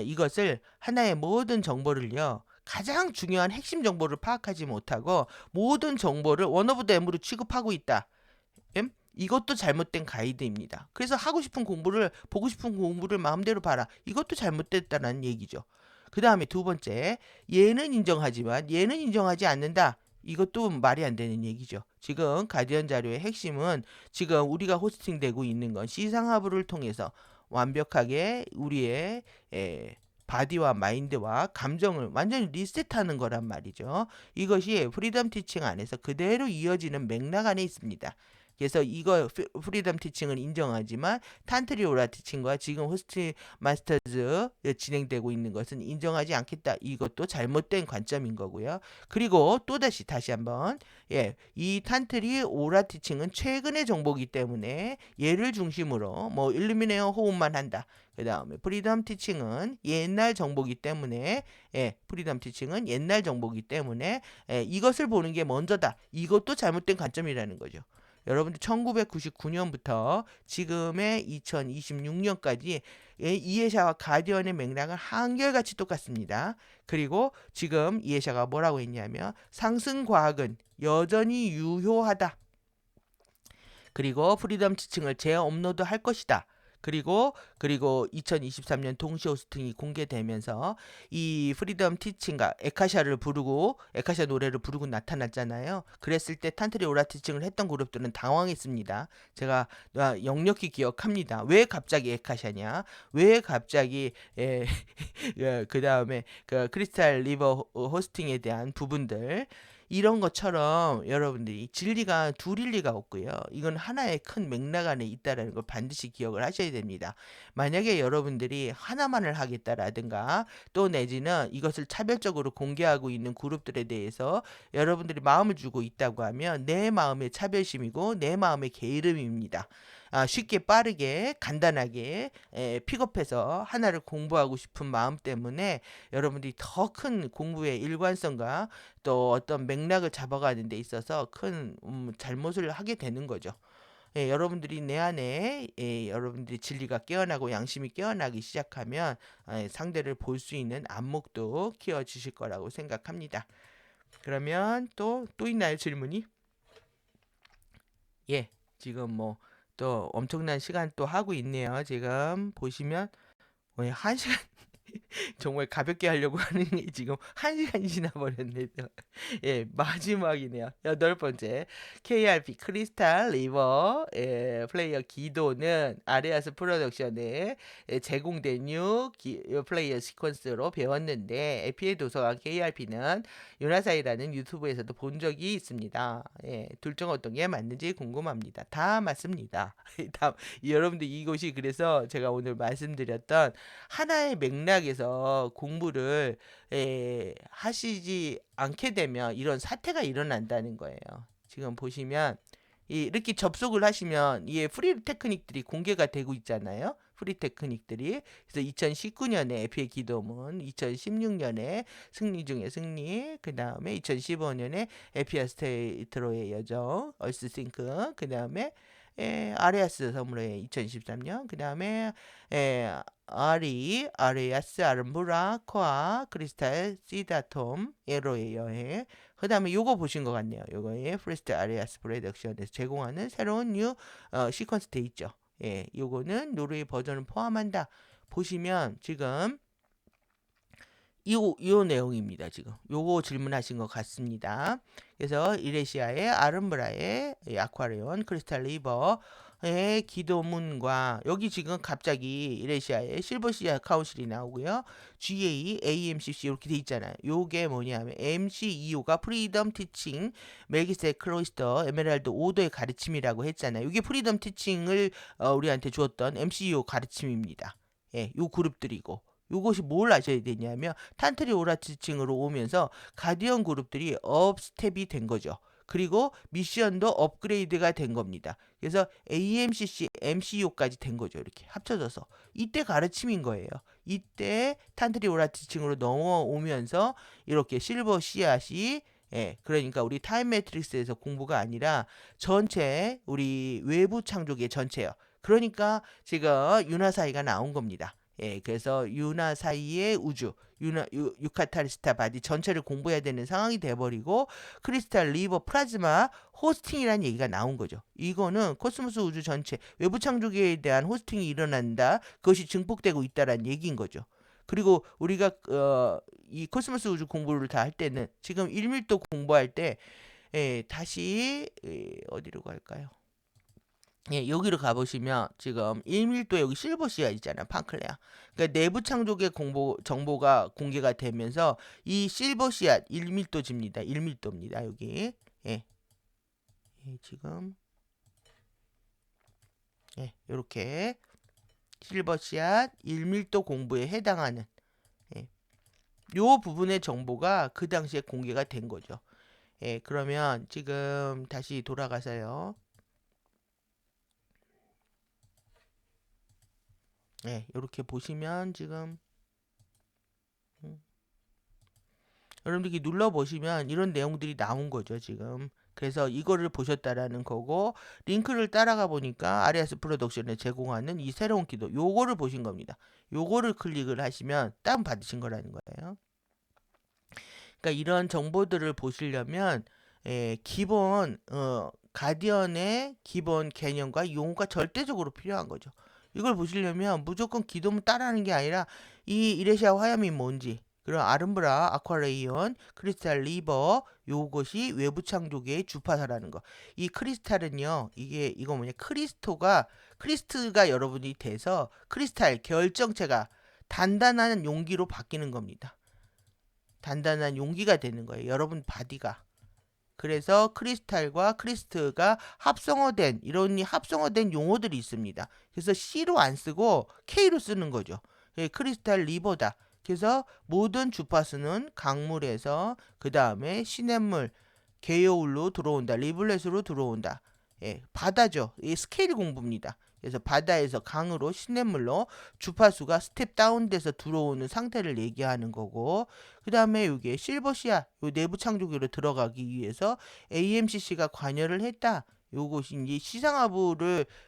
이것을 하나의 모든 정보를요. 가장 중요한 핵심 정보를 파악하지 못하고 모든 정보를 원 오브 더 M으로 취급하고 있다. 이것도 잘못된 가이드입니다. 그래서 보고 싶은 공부를 마음대로 봐라. 이것도 잘못됐다는 얘기죠. 그 다음에 두 번째, 얘는 인정하지만 얘는 인정하지 않는다. 이것도 말이 안 되는 얘기죠. 지금 가디언 자료의 핵심은 지금 우리가 호스팅되고 있는 건 시상하부를 통해서 완벽하게 우리의 바디와 마인드와 감정을 완전히 리셋하는 거란 말이죠. 이것이 프리덤 티칭 안에서 그대로 이어지는 맥락 안에 있습니다. 그래서 이거 프리덤 티칭을 인정하지만 탄트리 오라 티칭과 지금 호스트 마스터즈 진행되고 있는 것은 인정하지 않겠다. 이것도 잘못된 관점인 거고요. 그리고 다시 한번 이 탄트리 오라 티칭은 최근의 정보이기 때문에 얘를 중심으로 뭐 일루미네어 호흡만 한다. 그 다음에 프리덤 티칭은 옛날 정보이기 때문에 프리덤 티칭은 옛날 정보이기 때문에 이것을 보는 게 먼저다. 이것도 잘못된 관점이라는 거죠. 여러분들 1999년부터 지금의 2026년까지 이해샤와 가디언의 맥락은 한결같이 똑같습니다. 그리고 지금 이해샤가 뭐라고 했냐면 상승과학은 여전히 유효하다. 그리고 프리덤 티칭을 재업로드 할 것이다. 그리고 2023년 동시 호스팅이 공개되면서 이 프리덤 티칭과 에카샤 노래를 부르고 나타났잖아요. 그랬을 때 탄트리 오라 티칭을 했던 그룹들은 당황했습니다. 제가 역력히 기억합니다. 왜 갑자기 에카샤냐? 왜 갑자기 그 다음에 그 크리스탈 리버 호스팅에 대한 부분들 이런 것처럼 여러분들이 진리가 둘일 리가 없고요. 이건 하나의 큰 맥락 안에 있다라는 걸 반드시 기억을 하셔야 됩니다. 만약에 여러분들이 하나만을 하겠다라든가 또 내지는 이것을 차별적으로 공개하고 있는 그룹들에 대해서 여러분들이 마음을 주고 있다고 하면 내 마음의 차별심이고 내 마음의 게으름입니다. 쉽게 빠르게 간단하게 픽업해서 하나를 공부하고 싶은 마음 때문에 여러분들이 더 큰 공부의 일관성과 또 어떤 맥락을 잡아가는 데 있어서 큰 잘못을 하게 되는 거죠. 여러분들이 내 안에 여러분들이 진리가 깨어나고 양심이 깨어나기 시작하면 상대를 볼 수 있는 안목도 키워주실 거라고 생각합니다. 그러면 또 있나요, 질문이? 지금 뭐 또 엄청난 시간 또 하고 있네요. 지금 보시면 1시간 정말 가볍게 하려고 하는 게 지금 1시간이 지나버렸네요. 마지막이네요. 8번째. KRP 크리스탈 리버 플레이어 기도는 아레아스 프로덕션에 제공된 플레이어 시퀀스로 배웠는데 에피의 도서관 KRP는 요나사이라는 유튜브에서도 본 적이 있습니다. 둘 중 어떤 게 맞는지 궁금합니다. 다 맞습니다. 여러분들 이것이 그래서 제가 오늘 말씀드렸던 하나의 맥락에서 공부를 하시지 않게 되면 이런 사태가 일어난다는 거예요. 지금 보시면 이렇게 접속을 하시면 이 프리 테크닉들이 공개가 되고 있잖아요. 프리 테크닉들이. 그래서 2019년에 에피의 기도문, 2016년에 승리 중에 승리, 그 다음에 2015년에 에피아 스테이트로의 여정, 얼스싱크, 그 다음에 아레아스 선물의 2013년, 그 다음에 아레아스 아름브라 코아 크리스탈 시다톰 에로의 여행. 그 다음에 요거 보신 것 같네요. 요거의 프리스트 아레아스 프로덕션에서 제공하는 새로운 뉴 시퀀스 돼 있죠. 요거는 노르웨이 버전을 포함한다. 보시면 지금 요 내용입니다. 지금 요거 질문하신 것 같습니다. 그래서 이레시아의 아름브라의 아쿠아리온 크리스탈 리버의 기도문과 여기 지금 갑자기 이레시아의 실버시아 카운실이 나오고요. GA, AMCC 이렇게 돼 있잖아요. 요게 뭐냐면 MCEO가 프리덤 티칭, 멜기세 클로이스터, 에메랄드 오더의 가르침이라고 했잖아요. 이게 프리덤 티칭을 우리한테 주었던 MCEO 가르침입니다. 요 그룹들이고 이것이 뭘 아셔야 되냐면 탄트리 오라 티칭으로 오면서 가디언 그룹들이 업스텝이 된 거죠. 그리고 미션도 업그레이드가 된 겁니다. 그래서 AMCC, MCU까지 된 거죠. 이렇게 합쳐져서 이때 가르침인 거예요. 이때 탄트리 오라 티칭으로 넘어오면서 이렇게 실버 씨앗이 그러니까 우리 타임 매트릭스에서 공부가 아니라 전체 우리 외부 창조계 전체요. 그러니까 제가 유나사이가 나온 겁니다. 그래서 유나 사이의 우주, 유카타리스타 바디 전체를 공부해야 되는 상황이 돼버리고 크리스탈 리버 플라즈마 호스팅이라는 얘기가 나온 거죠. 이거는 코스모스 우주 전체 외부 창조계에 대한 호스팅이 일어난다. 그것이 증폭되고 있다라는 얘기인 거죠. 그리고 우리가 이 코스모스 우주 공부를 다 할 때는 지금 1밀도 공부할 때 다시 어디로 갈까요? 여기로 가보시면 지금 1밀도 여기 실버시아 있잖아요. 판클레아. 그러니까 내부 창조계 정보가 공개가 되면서 이 실버시아 1밀도집니다. 1밀도입니다. 여기. 지금 예, 이렇게 실버샷 1밀도 공부에 해당하는 예, 요 부분의 정보가 그 당시에 공개가 된 거죠. 예, 그러면 지금 다시 돌아가서요. 예, 이렇게 보시면 지금 음, 여러분들이 눌러 보시면 이런 내용들이 나온 거죠, 지금. 그래서 이거를 보셨다라는 거고 링크를 따라가 보니까 아리아스 프로덕션에 제공하는 이 새로운 기도 요거를 보신 겁니다. 요거를 클릭을 하시면 다운 받으신 거라는 거예요. 그러니까 이런 정보들을 보시려면 기본 가디언의 기본 개념과 용어가 절대적으로 필요한 거죠. 이걸 보시려면 무조건 기도문 따라하는 게 아니라 이 이레시아 화염이 뭔지 그런 아름브라, 아쿠아레이온, 크리스탈 리버 요것이 외부 창조계의 주파사라는 거. 이 크리스탈은요. 이거 뭐냐? 크리스트가 여러분이 돼서 크리스탈 결정체가 단단한 용기로 바뀌는 겁니다. 단단한 용기가 되는 거예요. 여러분 바디가. 그래서 크리스탈과 크리스트가 합성어된 이런 합성어된 용어들이 있습니다. 그래서 C로 안 쓰고 K로 쓰는 거죠. 크리스탈 리버다. 그래서 모든 주파수는 강물에서 그 다음에 시냇물, 개요울로 들어온다. 리블렛으로 들어온다. 예, 바다죠. 이 스케일 공부입니다. 그래서 바다에서 강으로 시냇물로 주파수가 스텝 다운돼서 들어오는 상태를 얘기하는 거고 그 다음에 이게 실버시아 요 내부 창조기로 들어가기 위해서 AMCC가 관여를 했다. 요것이 이제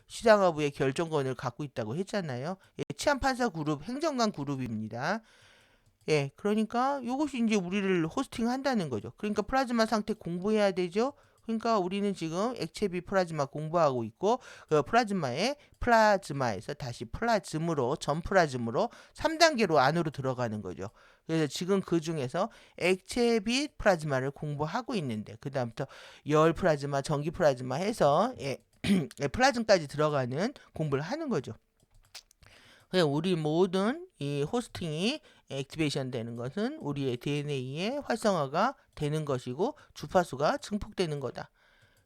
시상하부의 결정권을 갖고 있다고 했잖아요. 예, 치안판사 그룹, 행정관 그룹입니다. 예, 그러니까 이것이 이제 우리를 호스팅한다는 거죠. 그러니까 플라즈마 상태 공부해야 되죠. 그러니까 우리는 지금 액체비 플라즈마 공부하고 있고 그 플라즈마에서 다시 플라즘으로 전플라즘으로 3단계로 안으로 들어가는 거죠. 그래서 지금 그 중에서 액체비 플라즈마를 공부하고 있는데 그 다음부터 열 플라즈마, 전기 플라즈마 해서 플라즘까지 들어가는 공부를 하는 거죠. 그냥 우리 모든 이 호스팅이 액티베이션 되는 것은 우리의 DNA의 활성화가 되는 것이고 주파수가 증폭되는 거다.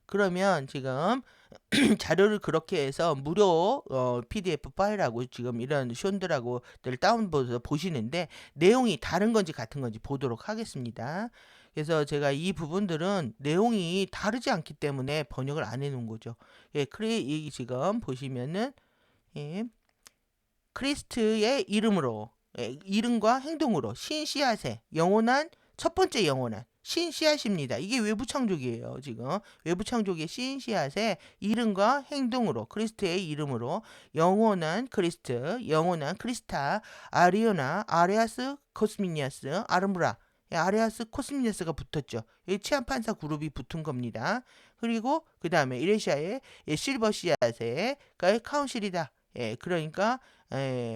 그러면 지금 자료를 그렇게 해서 무료 PDF 파일하고 지금 이런 션드라고들 다운받아서 보시는데 내용이 다른 건지 같은 건지 보도록 하겠습니다. 그래서 제가 이 부분들은 내용이 다르지 않기 때문에 번역을 안 해놓은 거죠. 예, 그래 이 지금 보시면은 예, 크리스트의 이름으로 이름과 행동으로 신씨앗의 영원한 첫 번째 영원한 신씨앗입니다. 이게 외부 창조기예요. 지금 외부 창조기의 신씨앗의 이름과 행동으로 크리스트의 이름으로 영원한 크리스트, 영원한 크리스타, 아리오나, 아레아스 코스미니아스, 아르무라 아레아스 코스미니아스가 붙었죠. 치안 판사 그룹이 붙은 겁니다. 그리고 그 다음에 이레시아의 실버씨앗의 카운실이다. 그러니까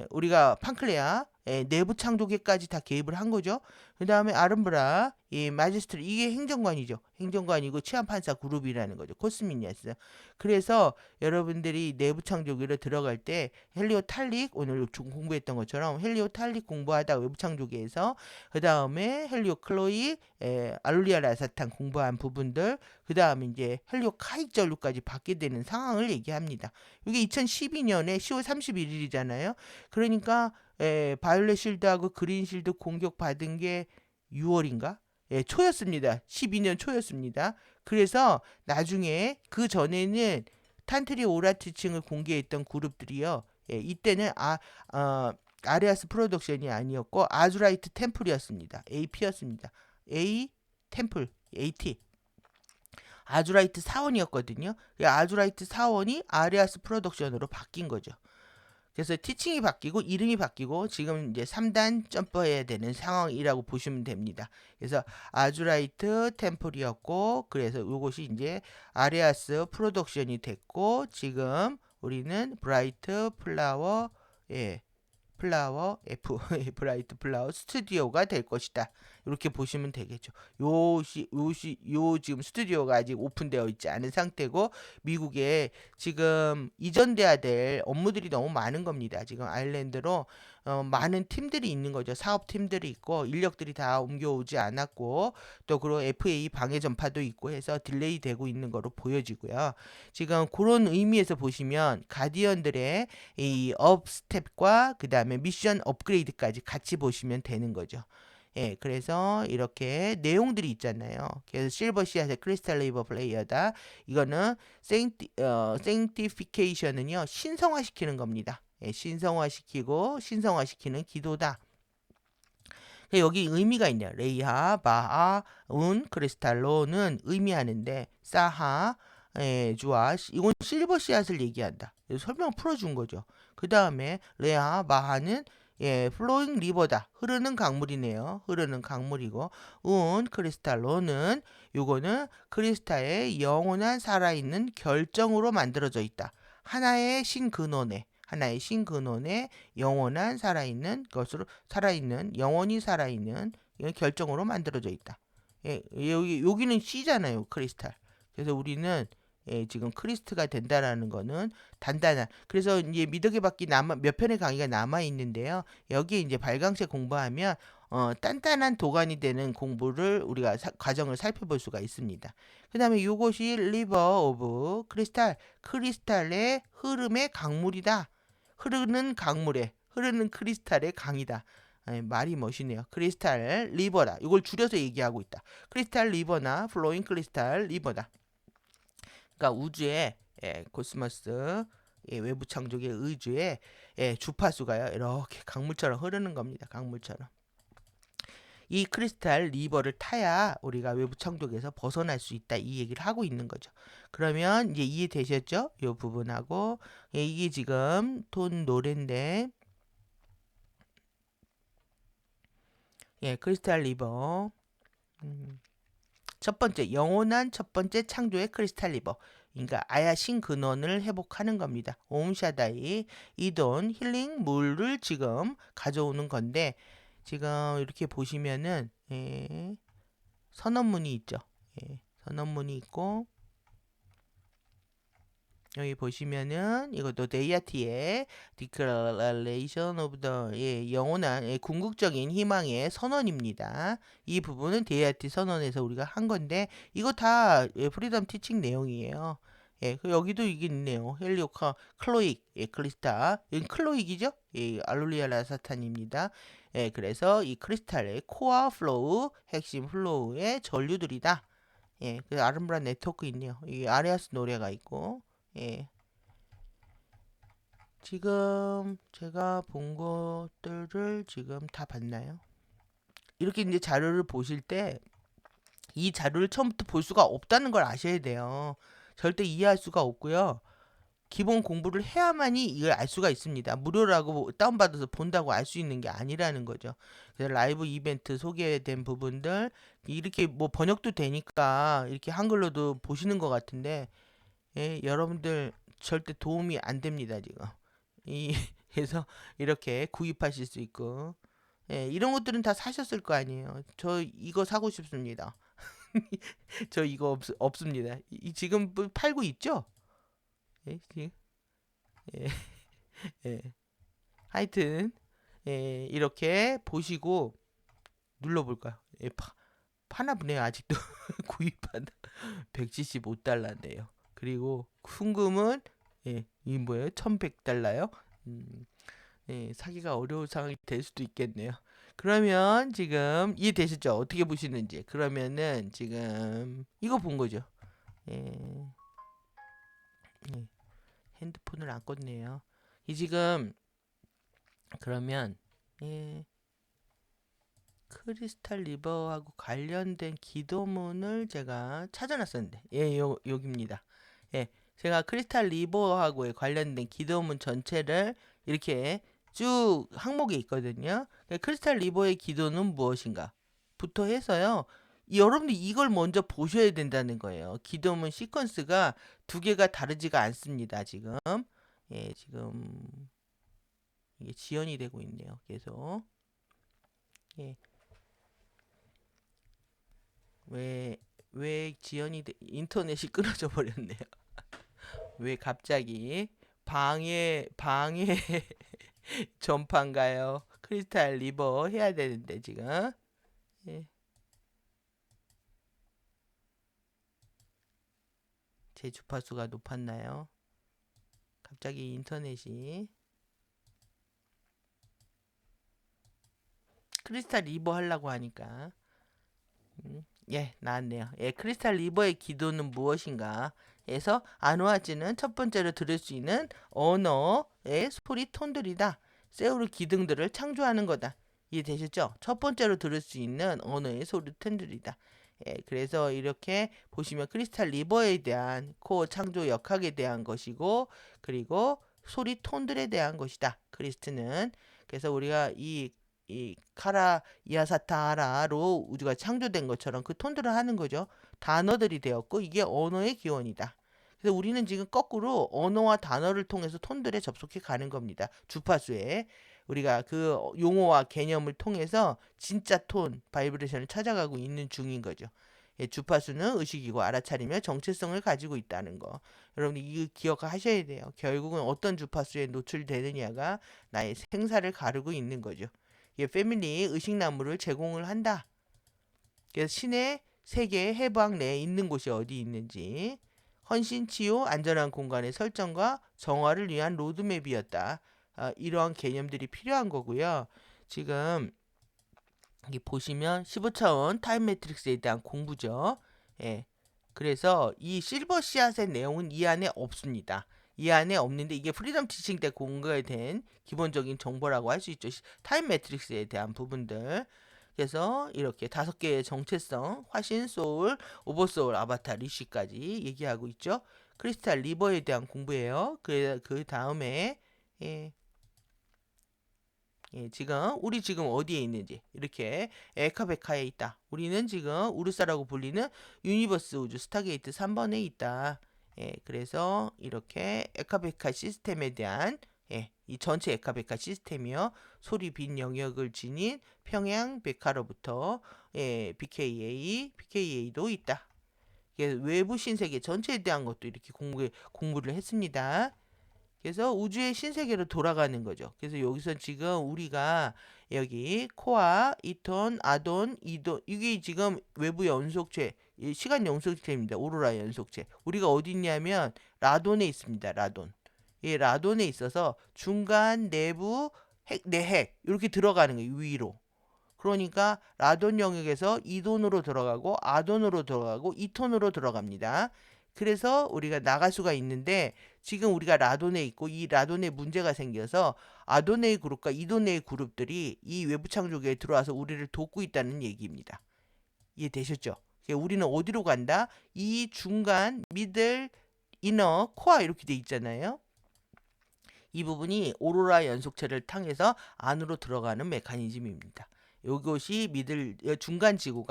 우리가 판클레아 내부 창조계까지 다 개입을 한 거죠. 그 다음에 아름브라, 이 마지스트리 이게 행정관이죠. 행정관이고 치안판사 그룹이라는 거죠. 코스미니아스. 그래서 여러분들이 내부 창조계로 들어갈 때 헬리오 탈릭 오늘 공부했던 것처럼 헬리오 탈릭 공부하다 외부 창조계에서 그 다음에 헬리오 클로이, 알루리아 라사탄 공부한 부분들 그 다음에 이제 헬리오 카익 전류까지 받게 되는 상황을 얘기합니다. 이게 2012년에 10월 31일이잖아요. 그러니까 바이올렛 실드하고 그린 실드 공격 받은 게 6월인가? 초였습니다. 12년 초였습니다. 그래서 나중에 그 전에는 탄트리 오라트층을 공개했던 그룹들이요. 이때는 아레아스 프로덕션이 아니었고 아즈라이트 템플이었습니다. AP였습니다. A 템플 AT 아즈라이트 사원이었거든요. 아즈라이트 사원이 아레아스 프로덕션으로 바뀐 거죠. 그래서 티칭이 바뀌고 이름이 바뀌고 지금 이제 3단 점퍼해야 되는 상황이라고 보시면 됩니다. 그래서 아즈라이트 템플이었고 그래서 이것이 이제 아레아스 프로덕션이 됐고 지금 우리는 브라이트 플라워 플라워 F 브라이트 플라워 스튜디오가 될 것이다. 이렇게 보시면 되겠죠. 요 지금 스튜디오가 아직 오픈되어 있지 않은 상태고 미국에 지금 이전돼야 될 업무들이 너무 많은 겁니다. 지금 아일랜드로 많은 팀들이 있는 거죠. 사업팀들이 있고 인력들이 다 옮겨오지 않았고 또 그리고 FA 방해 전파도 있고 해서 딜레이 되고 있는 거로 보여지고요. 지금 그런 의미에서 보시면 가디언들의 이 업스텝과 그 다음에 미션 업그레이드까지 같이 보시면 되는 거죠. 예, 그래서 이렇게 내용들이 있잖아요. 그래서 실버 씨앗의 크리스탈 레이버 플레이어다. 이거는 생티피케이션은요 신성화시키는 겁니다. 예, 신성화시키는 기도다. 여기 의미가 있네요. 레이하, 바하, 운, 크리스탈로는 의미하는데 사하, 주아, 이건 실버 씨앗을 얘기한다. 설명 풀어준 거죠. 그 다음에 레하, 바하는 플로잉 리버다. 흐르는 강물이네요. 흐르는 강물이고 운, 크리스탈로는 요거는 크리스탈의 영원한 살아있는 결정으로 만들어져 있다. 하나의 신근원의 영원한 살아있는 것으로 영원히 살아있는 결정으로 만들어져 있다. 예, 여기는 C잖아요, 크리스탈. 그래서 우리는 지금 크리스트가 된다라는 거는 단단한. 그래서 이제 미덕의 바퀴 몇 편의 강의가 남아 있는데요. 여기 이제 발광체 공부하면 단단한 도관이 되는 공부를 우리가 과정을 살펴볼 수가 있습니다. 그 다음에 이것이 리버 오브 크리스탈의 흐름의 강물이다. 흐르는 크리스탈의 강이다. 말이 멋이네요. 크리스탈 리버다. 이걸 줄여서 얘기하고 있다. 크리스탈 리버나 플로잉 크리스탈 리버다. 그러니까 우주의 코스모스 외부 창조의 의주의 주파수가요. 이렇게 강물처럼 흐르는 겁니다. 강물처럼. 이 크리스탈 리버를 타야 우리가 외부 천국에서 벗어날 수 있다 이 얘기를 하고 있는 거죠. 그러면 이제 이해되셨죠? 이 부분하고 이게 지금 톤 노래인데 크리스탈 리버 첫 번째 영원한 첫 번째 창조의 크리스탈 리버 그러니까 아야신 근원을 회복하는 겁니다. 옴샤다이 이돈 힐링 물을 지금 가져오는 건데 지금 이렇게 보시면은 선언문이 있죠. 선언문이 있고 여기 보시면은 이것도 데이아티의 Declaration of the 영원한 궁극적인 희망의 선언입니다. 이 부분은 데이아티 선언에서 우리가 한 건데 이거 다 프리덤 티칭 내용이에요. 여기도 이게 있네요. 헬리오카 클로익 크리스타 여기 클로익이죠? 알룰리아 라사탄입니다. 그래서 이 크리스탈의 코어 플로우 핵심 플로우의 전류들이다. 그 아름브란 네트워크 있네요. 이 아레아스 노래가 있고 지금 제가 본 것들을 지금 다 봤나요? 이렇게 이제 자료를 보실 때 이 자료를 처음부터 볼 수가 없다는 걸 아셔야 돼요. 절대 이해할 수가 없고요. 기본 공부를 해야만이 이걸 알 수가 있습니다. 무료라고 다운받아서 본다고 알 수 있는 게 아니라는 거죠. 그래서 라이브 이벤트 소개된 부분들 이렇게 뭐 번역도 되니까 이렇게 한글로도 보시는 것 같은데 여러분들 절대 도움이 안 됩니다 지금. 그래서 이렇게 구입하실 수 있고 이런 것들은 다 사셨을 거 아니에요. 저 이거 사고 싶습니다. 저 이거 없습니다. 지금 팔고 있죠? 지금? 예, 예. 하여튼 이렇게 보시고 눌러볼까요? 파나 보네요. 아직도 구입한다. 175달러인데요. 그리고 순금은 이 뭐예요? 1100달러요? 사기가 어려운 상황이 될 수도 있겠네요. 그러면 지금 이해되셨죠? 어떻게 보시는지. 그러면은 지금 이거 본 거죠. 예, 핸드폰을 안 껐네요. 이 지금 그러면 크리스탈 리버하고 관련된 기도문을 제가 찾아놨었는데 여기입니다. 제가 크리스탈 리버하고 관련된 기도문 전체를 이렇게 쭉 항목에 있거든요. 크리스탈 리버의 기도는 무엇인가? 부터 해서요. 여러분들 이걸 먼저 보셔야 된다는 거예요. 기도문 시퀀스가 두 개가 다르지가 않습니다. 지금 지금 이게 지연이 되고 있네요. 계속 왜 지연이 인터넷이 끊어져 버렸네요. 왜 갑자기 방해 전파인가요? 크리스탈 리버 해야 되는데 지금. 예. 제 주파수가 높았나요? 갑자기 인터넷이. 크리스탈 리버 하려고 하니까. 예, 나왔네요. 예, 크리스탈 리버의 기도는 무엇인가? 에서 아노아지는 첫 번째로 들을 수 있는 언어의 소리 톤들이다. 세우르 기둥들을 창조하는 거다. 이해되셨죠? 첫 번째로 들을 수 있는 언어의 소리 톤들이다. 예, 그래서 이렇게 보시면 크리스탈 리버에 대한 코어 창조 역학에 대한 것이고, 그리고 소리 톤들에 대한 것이다. 크리스트는. 그래서 우리가 이 카라 이아사타라로 우주가 창조된 것처럼 그 톤들을 하는 거죠. 단어들이 되었고 이게 언어의 기원이다. 그래서 우리는 지금 거꾸로 언어와 단어를 통해서 톤들에 접속해 가는 겁니다. 주파수에 우리가 그 용어와 개념을 통해서 진짜 톤, 바이브레이션을 찾아가고 있는 중인 거죠. 예, 주파수는 의식이고 알아차리며 정체성을 가지고 있다는 거. 여러분들 이거 기억하셔야 돼요. 결국은 어떤 주파수에 노출되느냐가 나의 생사를 가르고 있는 거죠. 예, 패밀리 의식나무를 제공을 한다. 그래서 신의 세계의 해방 내에 있는 곳이 어디 있는지 헌신, 치유, 안전한 공간의 설정과 정화를 위한 로드맵이었다. 이러한 개념들이 필요한 거고요. 지금 여기 보시면 15차원 타임 매트릭스에 대한 공부죠. 예. 그래서 이 실버 씨앗의 내용은 이 안에 없습니다. 이 안에 없는데 이게 프리덤 티칭 때 공개된 기본적인 정보라고 할 수 있죠. 타임 매트릭스에 대한 부분들. 그래서 이렇게 5개의 정체성, 화신, 소울, 오버소울, 아바타, 리쉬까지 얘기하고 있죠. 크리스탈 리버에 대한 공부예요. 그 다음에 예, 예, 우리 지금 어디에 있는지 이렇게 에카베카에 있다. 우리는 지금 우르사라고 불리는 유니버스 우주 스타게이트 3번에 있다. 예, 그래서 이렇게 에카베카 시스템에 대한 예, 이 전체 에카베카 시스템이요. 소리 빈 영역을 지닌 평양 베카로부터 예, BKA도 있다. 외부 신세계 전체에 대한 것도 이렇게 공부를 했습니다. 그래서 우주의 신세계로 돌아가는 거죠. 그래서 여기서 지금 우리가 여기 코아, 이톤, 아돈, 이돈 이게 지금 외부 연속체, 시간 연속체입니다. 오로라 연속체. 우리가 어디 있냐면 라돈에 있습니다. 라돈. 이 라돈에 있어서 중간, 내부, 내핵 이렇게 들어가는 거예요. 위로. 그러니까 라돈 영역에서 이돈으로 들어가고 아돈으로 들어가고 이톤으로 들어갑니다. 그래서 우리가 나갈 수가 있는데 지금 우리가 라돈에 있고 이 라돈에 문제가 생겨서 아돈의 그룹과 이돈의 그룹들이 이 외부 창조계에 들어와서 우리를 돕고 있다는 얘기입니다. 이해되셨죠? 우리는 어디로 간다? 이 중간, 미들, 이너, 코어 이렇게 돼 있잖아요. 이 부분이 오로라 연속체를 통해서 안으로 들어가는 메커니즘입니다. 이것이 중간 지구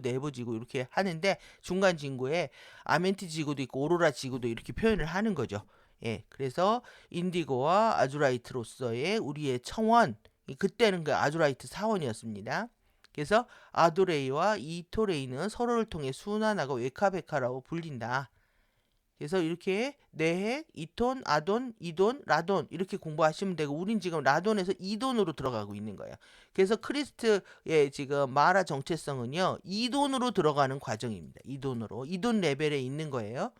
내부 지구 이렇게 하는데 중간 지구에 아멘티 지구도 있고 오로라 지구도 이렇게 표현을 하는 거죠. 예, 그래서 인디고와 아주라이트로서의 우리의 청원 그때는 그 아주라이트 사원이었습니다. 그래서 아도레이와 이토레이는 서로를 통해 순환하고 웨카베카라고 불린다. 그래서 이렇게 내핵, 이톤, 아돈, 이돈, 라돈 이렇게 공부하시면 되고 우린 지금 라돈에서 이돈으로 들어가고 있는 거예요. 그래서 크리스트의 지금 마라 정체성은요. 이돈으로 들어가는 과정입니다. 이돈으로. 이돈 레벨에 있는 거예요.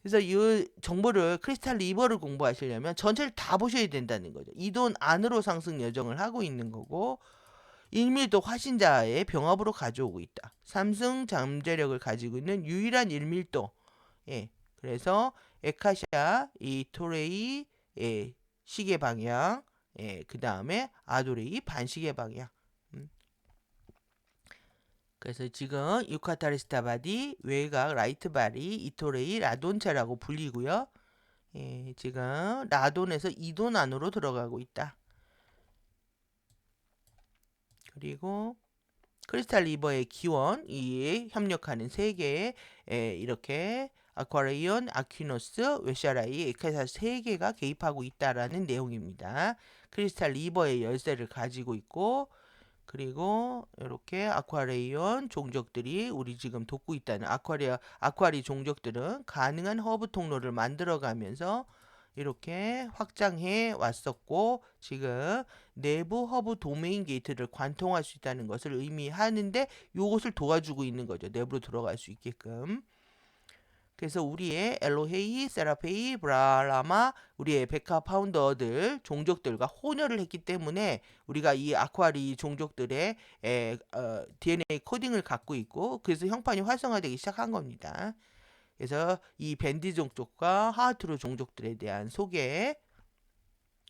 그래서 이 정보를 크리스탈 리버를 공부하시려면 전체를 다 보셔야 된다는 거죠. 이돈 안으로 상승 여정을 하고 있는 거고 1밀도 화신자의 병합으로 가져오고 있다. 삼승 잠재력을 가지고 있는 유일한 1밀도 예. 그래서 에카샤, 이 토레이, 예, 시계 방향, 예, 그 다음에 아도레이 반시계 방향. 그래서 지금 유카타리스타바디, 외곽, 라이트바리, 이토레이, 라돈차라고 불리고요. 예, 지금 라돈에서 이돈 안으로 들어가고 있다. 그리고 크리스탈 리버의 기원, 이 협력하는 세 개의 이렇게 아쿠아레이온, 아퀴노스, 웨샤라이, 에카사 세 개가 개입하고 있다라는 내용입니다. 크리스탈 리버의 열쇠를 가지고 있고 그리고 이렇게 아쿠아레이온 종족들이 우리 지금 돕고 있다는 아쿠아리 종족들은 가능한 허브 통로를 만들어가면서 이렇게 확장해 왔었고 지금 내부 허브 도메인 게이트를 관통할 수 있다는 것을 의미하는데 요것을 도와주고 있는 거죠. 내부로 들어갈 수 있게끔. 그래서 우리의 엘로헤이, 세라페이, 브라라마, 우리의 베카 파운더들 종족들과 혼혈을 했기 때문에 우리가 이 아쿠아리 종족들의 DNA 코딩을 갖고 있고 그래서 형판이 활성화되기 시작한 겁니다. 그래서 이 밴디 종족과 하트로 종족들에 대한 소개.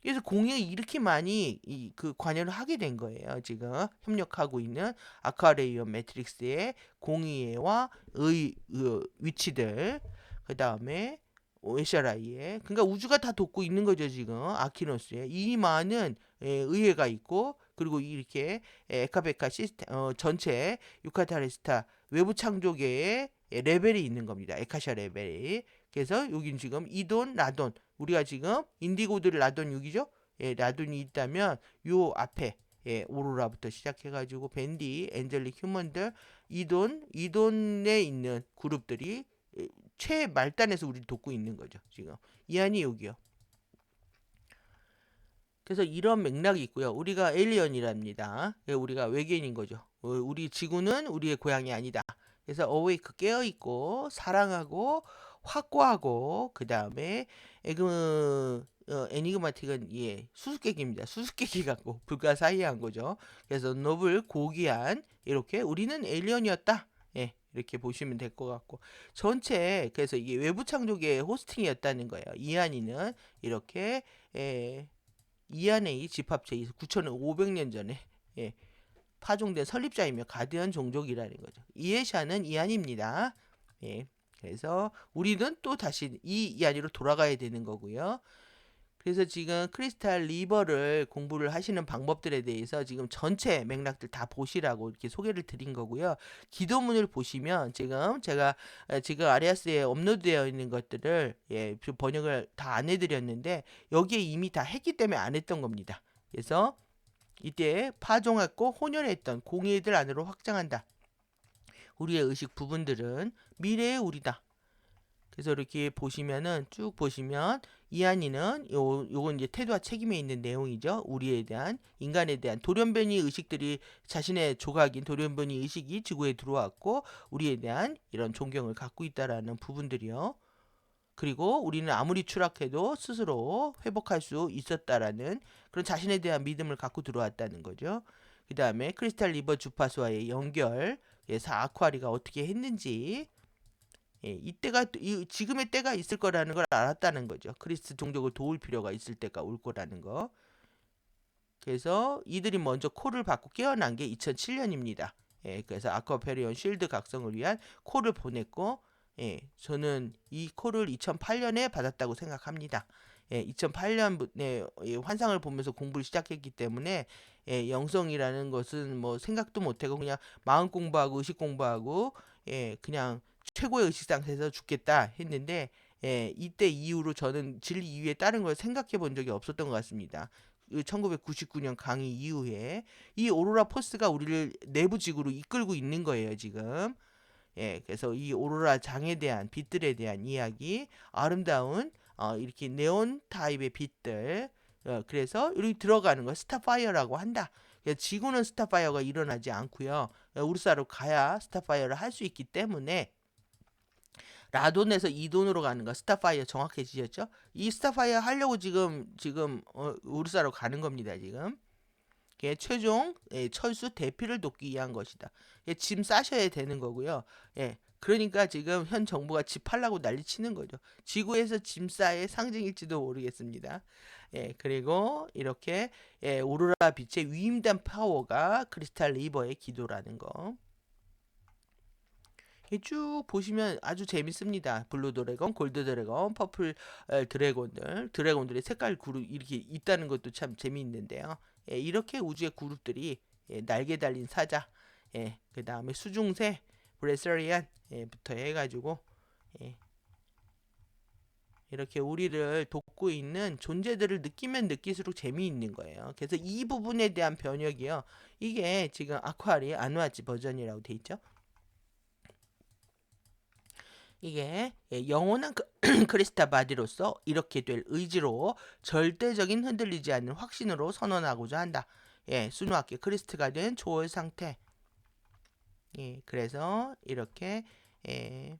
그래서 공이 이렇게 많이 그 관여를 하게 된 거예요. 지금 협력하고 있는 아쿠아레이온 매트릭스의 공의와 위치들. 그 다음에 오에샤라이에 그러니까 우주가 다 돕고 있는 거죠. 지금 아키노스에 이 많은 의회가 있고 그리고 이렇게 에카베카 시스템 전체 유카타레스타 외부 창조계의 레벨이 있는 겁니다. 에카샤 레벨이. 그래서 여긴 지금 이돈, 라돈 우리가 지금 인디고들 라돈 6이죠? 예, 라돈이 있다면 요 앞에 오로라부터 시작해가지고 밴디, 엔젤릭 휴먼들, 이돈에 있는 그룹들이 최말단에서 우리를 돕고 있는 거죠. 지금 이안이 여기요. 그래서 이런 맥락이 있고요. 우리가 에일리언이랍니다. 우리가 외계인인 거죠. 우리 지구는 우리의 고향이 아니다. 그래서 어웨이크 깨어있고 사랑하고 확고하고 그 다음에 애니그마틱은 수수께끼입니다. 수수께끼 같고 불가사의한 거죠. 그래서 노블 고귀한 이렇게 우리는 에일리언이었다. 예, 이렇게 보시면 될 것 같고 전체 그래서 이게 외부 창조계의 호스팅이었다는 거예요. 이한이는 이렇게 이안의 집합체 9,500년 전에 파종된 설립자이며 가디언 종족이라는 거죠. 이에샤는 이안입니다. 예, 그래서 우리는 또 다시 이 이안이로 돌아가야 되는 거고요. 그래서 지금 크리스탈 리버를 공부를 하시는 방법들에 대해서 지금 전체 맥락들 다 보시라고 이렇게 소개를 드린 거고요. 기도문을 보시면 지금 제가 지금 아리아스에 업로드되어 있는 것들을 번역을 다 안 해드렸는데 여기에 이미 다 했기 때문에 안 했던 겁니다. 그래서 이때 파종했고 혼혈했던 공예들 안으로 확장한다. 우리의 의식 부분들은 미래의 우리다. 그래서 이렇게 보시면은 쭉 보시면 이한이는 요건 이제 태도와 책임에 있는 내용이죠. 우리에 대한 인간에 대한 돌연변이 의식들이 자신의 조각인 돌연변이 의식이 지구에 들어왔고 우리에 대한 이런 존경을 갖고 있다라는 부분들이요. 그리고 우리는 아무리 추락해도 스스로 회복할 수 있었다라는 그런 자신에 대한 믿음을 갖고 들어왔다는 거죠. 그 다음에 크리스탈 리버 주파수와의 연결, 그래서 아쿠아리가 어떻게 했는지 이때가 지금의 때가 있을 거라는 걸 알았다는 거죠. 크리스트 종족을 도울 필요가 있을 때가 올 거라는 거. 그래서 이들이 먼저 콜을 받고 깨어난 게 2007년입니다. 그래서 아쿠아페리온 쉴드 각성을 위한 콜을 보냈고 저는 이 콜을 2008년에 받았다고 생각합니다. 2008년에 환상을 보면서 공부를 시작했기 때문에 영성이라는 것은 뭐 생각도 못하고 그냥 마음 공부하고 의식 공부하고 그냥 최고의 의식 상태에서 죽겠다 했는데 이때 이후로 저는 진리 이후에 다른 걸 생각해 본 적이 없었던 것 같습니다. 1999년 강의 이후에 이 오로라 포스가 우리를 내부 지구로 이끌고 있는 거예요, 지금. 그래서 이 오로라 장에 대한 빛들에 대한 이야기, 아름다운 이렇게 네온 타입의 빛들, 그래서 여기 들어가는 걸 스타파이어라고 한다. 지구는 스타파이어가 일어나지 않고요. 우르사로 가야 스타파이어를 할 수 있기 때문에 라돈에서 이돈으로 가는 거 스타파이어 정확해지셨죠? 이 스타파이어 하려고 지금 우르사로 가는 겁니다. 지금. 최종 철수 대피를 돕기 위한 것이다. 짐 싸셔야 되는 거고요. 그러니까 지금 현 정부가 집 팔라고 난리치는 거죠. 지구에서 짐 싸의 상징일지도 모르겠습니다. 그리고 이렇게 오로라 빛의 위임된 파워가 크리스탈 리버의 기도라는 거. 쭉 보시면 아주 재밌습니다. 블루 드래곤, 골드 드래곤, 퍼플 드래곤들의 색깔 그룹 이렇게 있다는 것도 참 재미있는데요. 이렇게 우주의 그룹들이 날개 달린 사자, 그 다음에 수중새, 브레서리안부터 해가지고 이렇게 우리를 돕고 있는 존재들을 느끼면 느낄수록 재미있는 거예요. 그래서 이 부분에 대한 번역이요. 이게 지금 아쿠아리 아누아치 버전이라고 돼 있죠. 이게 영원한 크리스탈 바디로서 이렇게 될 의지로 절대적인 흔들리지 않는 확신으로 선언하고자 한다. 순수하게 크리스트가 된 초월 상태. 그래서 이렇게 예,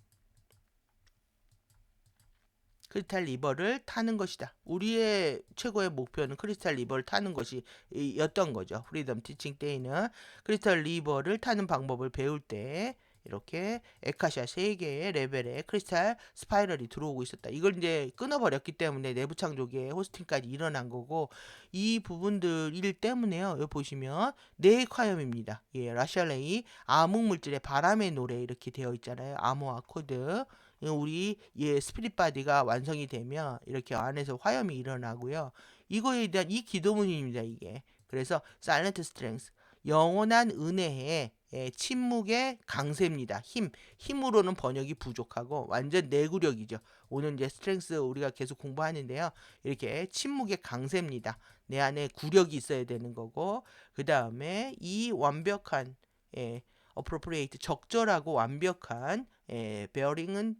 크리스탈 리버를 타는 것이다. 우리의 최고의 목표는 크리스탈 리버를 타는 것이 였던 거죠. 프리덤 티칭 때에는 크리스탈 리버를 타는 방법을 배울 때 이렇게 에카시아 3개의 레벨에 크리스탈 스파이럴이 들어오고 있었다. 이걸 이제 끊어버렸기 때문에 내부 창조기에 호스팅까지 일어난 거고, 이 부분들 일 때문에요. 여기 보시면 네 화염입니다. 라샬레이 암흑 물질의 바람의 노래 이렇게 되어 있잖아요. 암호화 코드. 우리 스피릿 바디가 완성이 되면 이렇게 안에서 화염이 일어나고요. 이거에 대한 이 기도문입니다, 이게. 그래서 사일런트 스트렝스, 영원한 은혜의 침묵의 강세입니다. 힘으로는 번역이 부족하고 완전 내구력이죠. 오늘 이제 스트렝스 우리가 계속 공부하는데요. 이렇게 침묵의 강세입니다. 내 안에 구력이 있어야 되는 거고, 그 다음에 이 완벽한 appropriate 적절하고 완벽한 베어링은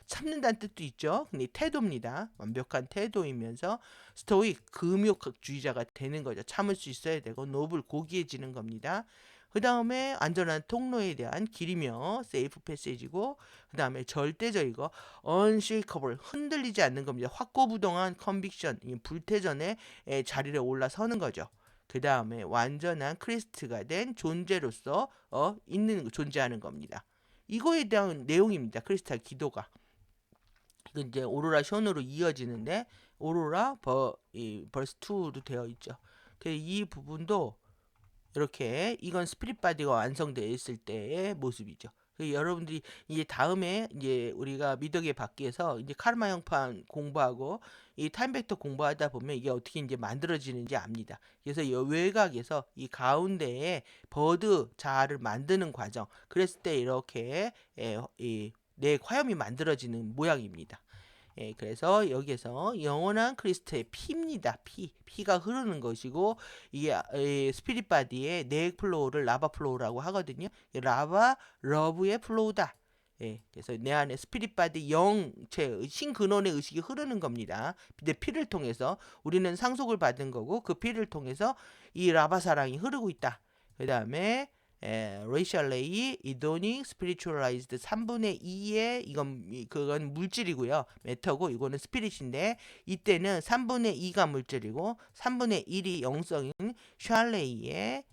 참는다는 뜻도 있죠. 근데 태도입니다. 완벽한 태도이면서 스토익 금욕주의자가 되는 거죠. 참을 수 있어야 되고 노블 고귀해지는 겁니다. 그 다음에 안전한 통로에 대한 길이며 세이프 패시지고, 그 다음에 절대적이고 unshakable 흔들리지 않는 겁니다. 확고부동한 컨빅션, 불태전의 자리에 올라서는 거죠. 그 다음에 완전한 크리스트가 된 존재로서 존재하는 겁니다. 이거에 대한 내용입니다. 크리스탈 기도가. 이건 이제 오로라 션으로 이어지는데 오로라 벌스 2로 되어 있죠. 이 부분도 이렇게 이건 스피릿 바디가 완성되어 있을 때의 모습이죠. 여러분들이 이제 다음에 이제 우리가 미덕의 밖에서 이제 카르마 형판 공부하고 이 타임벡터 공부하다 보면 이게 어떻게 이제 만들어지는지 압니다. 그래서 이 외곽에서 이 가운데에 버드 자아를 만드는 과정, 그랬을 때 이렇게 내 화염이 만들어지는 모양입니다. 그래서 여기에서 영원한 크리스트의 피입니다. 피가 흐르는 것이고, 이게 스피릿 바디의 네 플로우를 라바 플로우라고 하거든요. 라바 러브의 플로우다. 그래서 내 안에 스피릿 바디 영체 신근원의 의식이 흐르는 겁니다. 근데 피를 통해서 우리는 상속을 받은 거고 그 피를 통해서 이 라바 사랑이 흐르고 있다. 그 다음에 레이셜레이 이도닉 스피리추얼라이즈드 3분의 2의 그건 물질이고요. 메터고 이거는 스피릿인데, 이때는 3분의 2가 물질이고 3분의 1이 영성인 샬레이의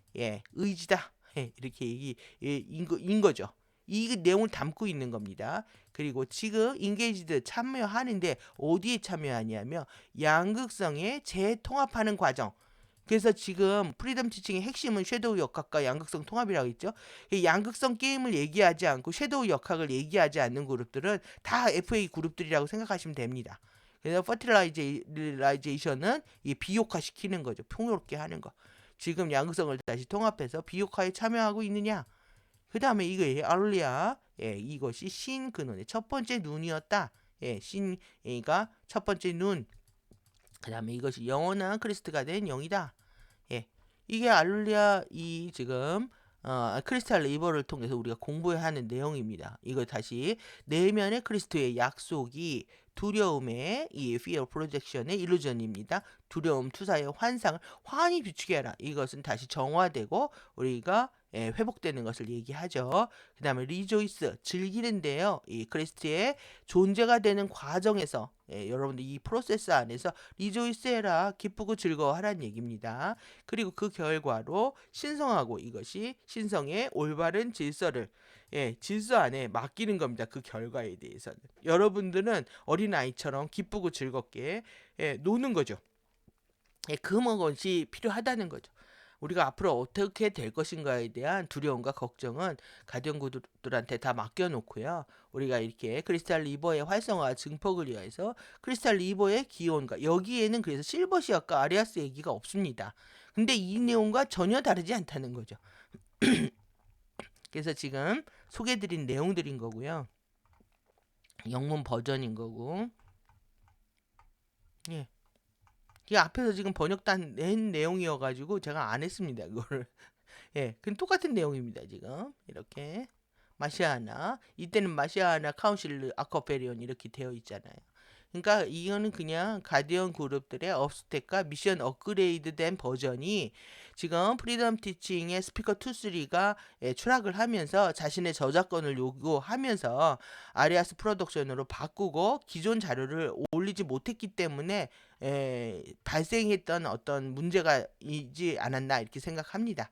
의지다. 이렇게 인 거죠. 이 내용을 담고 있는 겁니다. 그리고 지금 인게이지드 참여하는데 어디에 참여하냐면 양극성에 재통합하는 과정. 그래서 지금 프리덤 티칭의 핵심은 섀도우 역학과 양극성 통합이라고 있죠. 이 양극성 게임을 얘기하지 않고 섀도우 역학을 얘기하지 않는 그룹들은 다 FA 그룹들이라고 생각하시면 됩니다. 그래서 퍼틸라이제이션은 이 비효과 시키는 거죠. 평화롭게 하는 거. 지금 양극성을 다시 통합해서 비효과에 참여하고 있느냐? 그 다음에 이거예요. 알리아. 이것이 신 근원의 첫 번째 눈이었다. 신가 첫 번째 눈. 그 다음에 이것이 영원한 크리스트가 된 영이다. 이게 알룰리아 이 지금 크리스탈 리버를 통해서 우리가 공부해야 하는 내용입니다. 이거 다시 내면의 크리스토의 약속이 두려움의 이 fear projection의 일루전입니다. 두려움 투사의 환상을 환히 비추게 하라. 이것은 다시 정화되고 우리가 회복되는 것을 얘기하죠. 그 다음에 리조이스 즐기는데요. 이 크리스트의 존재가 되는 과정에서 여러분들 이 프로세스 안에서 리조이스해라, 기쁘고 즐거워하라는 얘기입니다. 그리고 그 결과로 신성하고 이것이 신성의 올바른 질서를 질서 안에 맡기는 겁니다. 그 결과에 대해서는 여러분들은 어린아이처럼 기쁘고 즐겁게 노는 거죠. 그것이 필요하다는 거죠. 우리가 앞으로 어떻게 될 것인가에 대한 두려움과 걱정은 가정구들한테 다 맡겨놓고요. 우리가 이렇게 크리스탈 리버의 활성화 증폭을 위해서 크리스탈 리버의 기원과 여기에는 그래서 실버시아과 아리아스 얘기가 없습니다. 근데 이 내용과 전혀 다르지 않다는 거죠. 그래서 지금 소개드린 내용들인 거고요. 영문 버전인 거고. 예. 이 앞에서 지금 번역단 낸 내용이어가지고 제가 안 했습니다. 그거를. 그건 똑같은 내용입니다. 지금 이렇게 마시아나. 이때는 마시아나 카운실르 아쿠아페리온 이렇게 되어 있잖아요. 그러니까 이거는 그냥 가디언 그룹들의 업스택과 미션 업그레이드 된 버전이 지금 프리덤 티칭의 스피커 2, 3가 추락을 하면서 자신의 저작권을 요구하면서 아리아스 프로덕션으로 바꾸고 기존 자료를 올리지 못했기 때문에 발생했던 어떤 문제가 있지 않았나 이렇게 생각합니다.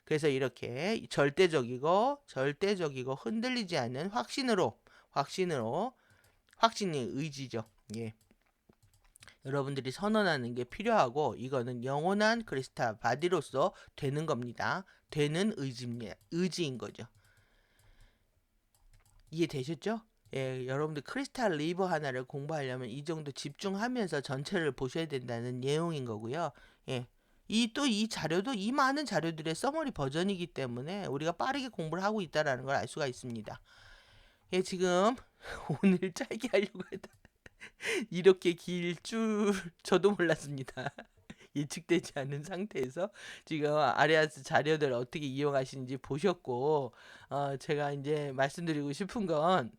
그래서 이렇게 절대적이고 흔들리지 않는 확신의 의지죠. 예. 여러분들이 선언하는 게 필요하고 이거는 영원한 크리스탈 바디로서 되는 겁니다. 되는 의지인 거죠. 이해되셨죠? 예, 여러분들 크리스탈 리버 하나를 공부하려면 이 정도 집중하면서 전체를 보셔야 된다는 내용인 거고요. 예. 이 자료도 이 많은 자료들의 서머리 버전이기 때문에 우리가 빠르게 공부를 하고 있다라는 걸 알 수가 있습니다. 예, 지금 오늘 짧게 하려고 했다. 이렇게 길 줄 저도 몰랐습니다. 예측되지 않은 상태에서 지금 아리아스 자료들 어떻게 이용하시는지 보셨고, 제가 이제 말씀드리고 싶은 건,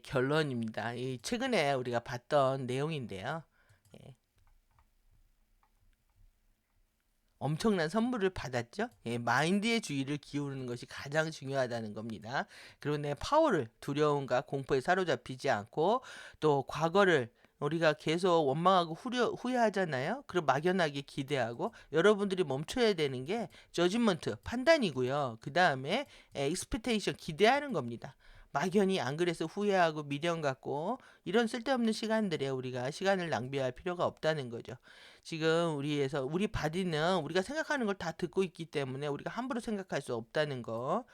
결론입니다. 이 최근에 우리가 봤던 내용인데요. 예, 엄청난 선물을 받았죠. 마인드의 주의를 기울이는 것이 가장 중요하다는 겁니다. 그리고 내 파워를 두려움과 공포에 사로잡히지 않고 또 과거를 우리가 계속 원망하고 후회하잖아요. 그럼 막연하게 기대하고 여러분들이 멈춰야 되는 게 저지먼트 판단이고요. 그 다음에 익스페테이션 기대하는 겁니다. 막연히 안 그래서 후회하고 미련 갖고 이런 쓸데없는 시간들에 우리가 시간을 낭비할 필요가 없다는 거죠. 지금 우리 바디는 우리가 생각하는 걸 다 듣고 있기 때문에 우리가 함부로 생각할 수 없다는 거.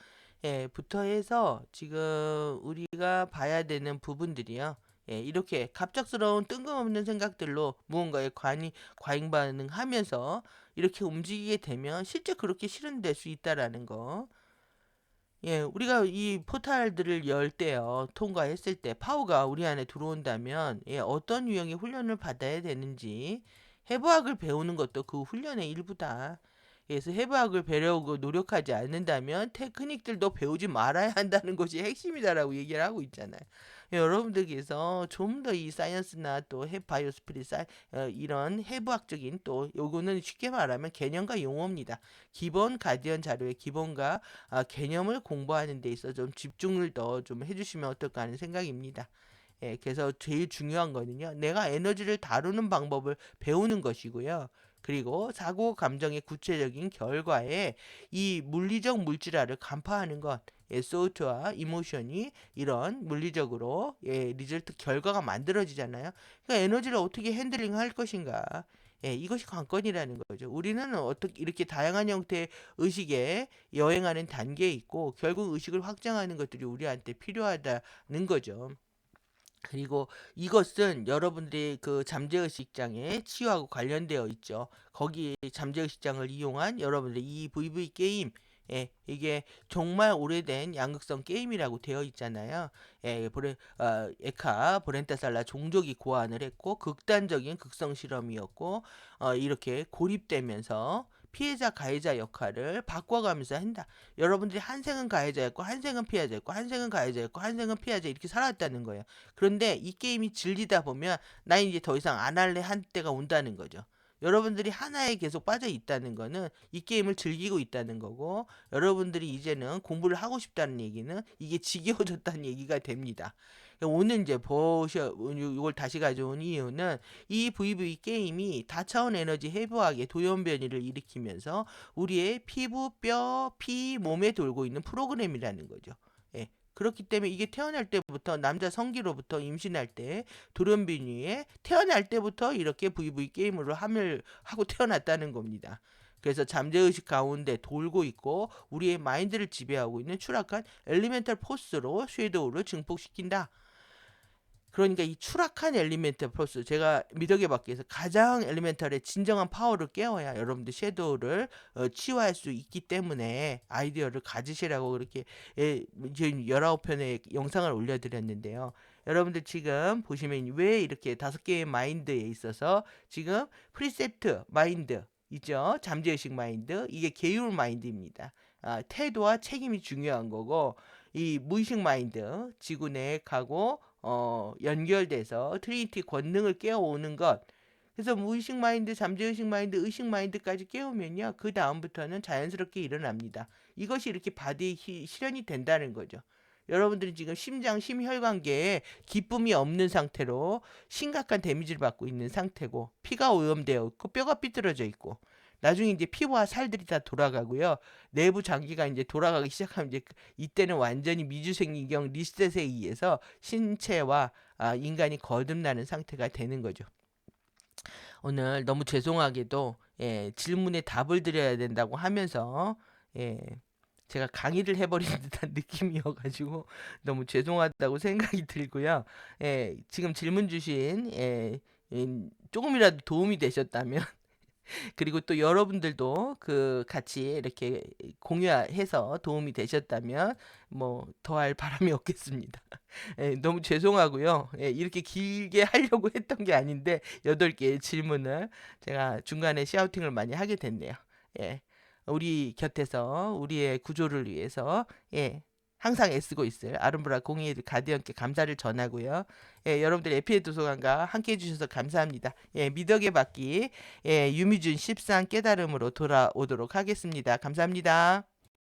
부터 해서 지금 우리가 봐야 되는 부분들이요. 이렇게 갑작스러운 뜬금없는 생각들로 무언가에 과잉 반응하면서 이렇게 움직이게 되면 실제 그렇게 실현될 수 있다라는 거. 우리가 이 포탈들을 열 때요, 통과했을 때 파워가 우리 안에 들어온다면, 어떤 유형의 훈련을 받아야 되는지, 해부학을 배우는 것도 그 훈련의 일부다. 그래서 해부학을 배우고 노력하지 않는다면 테크닉들도 배우지 말아야 한다는 것이 핵심이다라고 얘기를 하고 있잖아요. 여러분들께서 좀 더 이 사이언스나 또 바이오스피릿 이런 해부학적인 또 요거는 쉽게 말하면 개념과 용어입니다. 기본 가디언 자료의 기본과 개념을 공부하는 데 있어 좀 집중을 더 좀 해주시면 어떨까 하는 생각입니다. 그래서 제일 중요한 거는요, 내가 에너지를 다루는 방법을 배우는 것이고요. 그리고 사고 감정의 구체적인 결과에 이 물리적 물질화를 간파하는 것, 소트와 이모션이 이런 물리적으로 리절트 결과가 만들어지잖아요. 그러니까 에너지를 어떻게 핸들링 할 것인가. 이것이 관건이라는 거죠. 우리는 어떻게 이렇게 다양한 형태의 의식에 여행하는 단계에 있고 결국 의식을 확장하는 것들이 우리한테 필요하다는 거죠. 그리고 이것은 여러분들이 그 잠재의식장의 치유하고 관련되어 있죠. 거기 잠재의식장을 이용한 여러분들의 이 VV 게임, 이게 정말 오래된 양극성 게임이라고 되어 있잖아요. 에카 브렌타살라 종족이 고안을 했고 극단적인 극성 실험이었고 이렇게 고립되면서 피해자 가해자 역할을 바꿔가면서 한다. 여러분들이 한 생은 가해자였고 한 생은 피해자였고 한 생은 가해자였고 한 생은 피해자 이렇게 살아왔다는 거예요. 그런데 이 게임이 질리다 보면 나 이제 더 이상 안 할래 한 때가 온다는 거죠. 여러분들이 하나에 계속 빠져 있다는 거는 이 게임을 즐기고 있다는 거고 여러분들이 이제는 공부를 하고 싶다는 얘기는 이게 지겨워졌다는 얘기가 됩니다. 오늘 이제 이걸 다시 가져온 이유는 이 VV 게임이 다차원 에너지 해부학의 도연 변이를 일으키면서 우리의 피부, 뼈, 피, 몸에 돌고 있는 프로그램이라는 거죠. 그렇기 때문에 이게 태어날 때부터 남자 성기로부터 임신할 때 돌연변이에 태어날 때부터 이렇게 VV 게임으로 함을 하고 태어났다는 겁니다. 그래서 잠재의식 가운데 돌고 있고 우리의 마인드를 지배하고 있는 추락한 엘리멘탈 포스로 섀도우를 증폭시킨다. 그러니까 이 추락한 엘리멘탈 포스 제가 미덕의 밖에서 가장 엘리멘탈의 진정한 파워를 깨워야 여러분들 섀도우를 치유할 수 있기 때문에 아이디어를 가지시라고 그렇게 이제 19편의 영상을 올려드렸는데요. 여러분들 지금 보시면 왜 이렇게 5개의 마인드에 있어서 지금 프리셉트 마인드 있죠. 잠재의식 마인드 이게 계율 마인드입니다. 태도와 책임이 중요한 거고, 이 무의식 마인드, 지구 내각하고 연결돼서 트리니티 권능을 깨워오는 것. 그래서 무의식 마인드, 잠재의식 마인드, 의식 마인드까지 깨우면요, 그 다음부터는 자연스럽게 일어납니다. 이것이 이렇게 바디에 실현이 된다는 거죠. 여러분들이 지금 심장, 심혈관계에 기쁨이 없는 상태로 심각한 데미지를 받고 있는 상태고, 피가 오염되어 있고 뼈가 삐뚤어져 있고, 나중에 이제 피부와 살들이 다 돌아가고요, 내부 장기가 이제 돌아가기 시작하면 이제 이때는 완전히 미주생리경 리셋에 의해서 신체와 인간이 거듭나는 상태가 되는 거죠. 오늘 너무 죄송하게도 질문에 답을 드려야 된다고 하면서 예, 제가 강의를 해버린 듯한 느낌이어가지고 너무 죄송하다고 생각이 들고요. 지금 질문 주신 조금이라도 도움이 되셨다면 그리고 또 여러분들도 그 같이 이렇게 공유해서 도움이 되셨다면 뭐 더할 바람이 없겠습니다. 너무 죄송하고요. 이렇게 길게 하려고 했던 게 아닌데 8개의 질문을 제가 중간에 샤우팅을 많이 하게 됐네요. 예. 우리 곁에서 우리의 구조를 위해서 항상 애쓰고 있을 아름브라 공예 가디언께 감사를 전하고요. 여러분들 에피의 도서관과 함께 해주셔서 감사합니다. 미덕의 받기 유미준 13 깨달음으로 돌아오도록 하겠습니다. 감사합니다.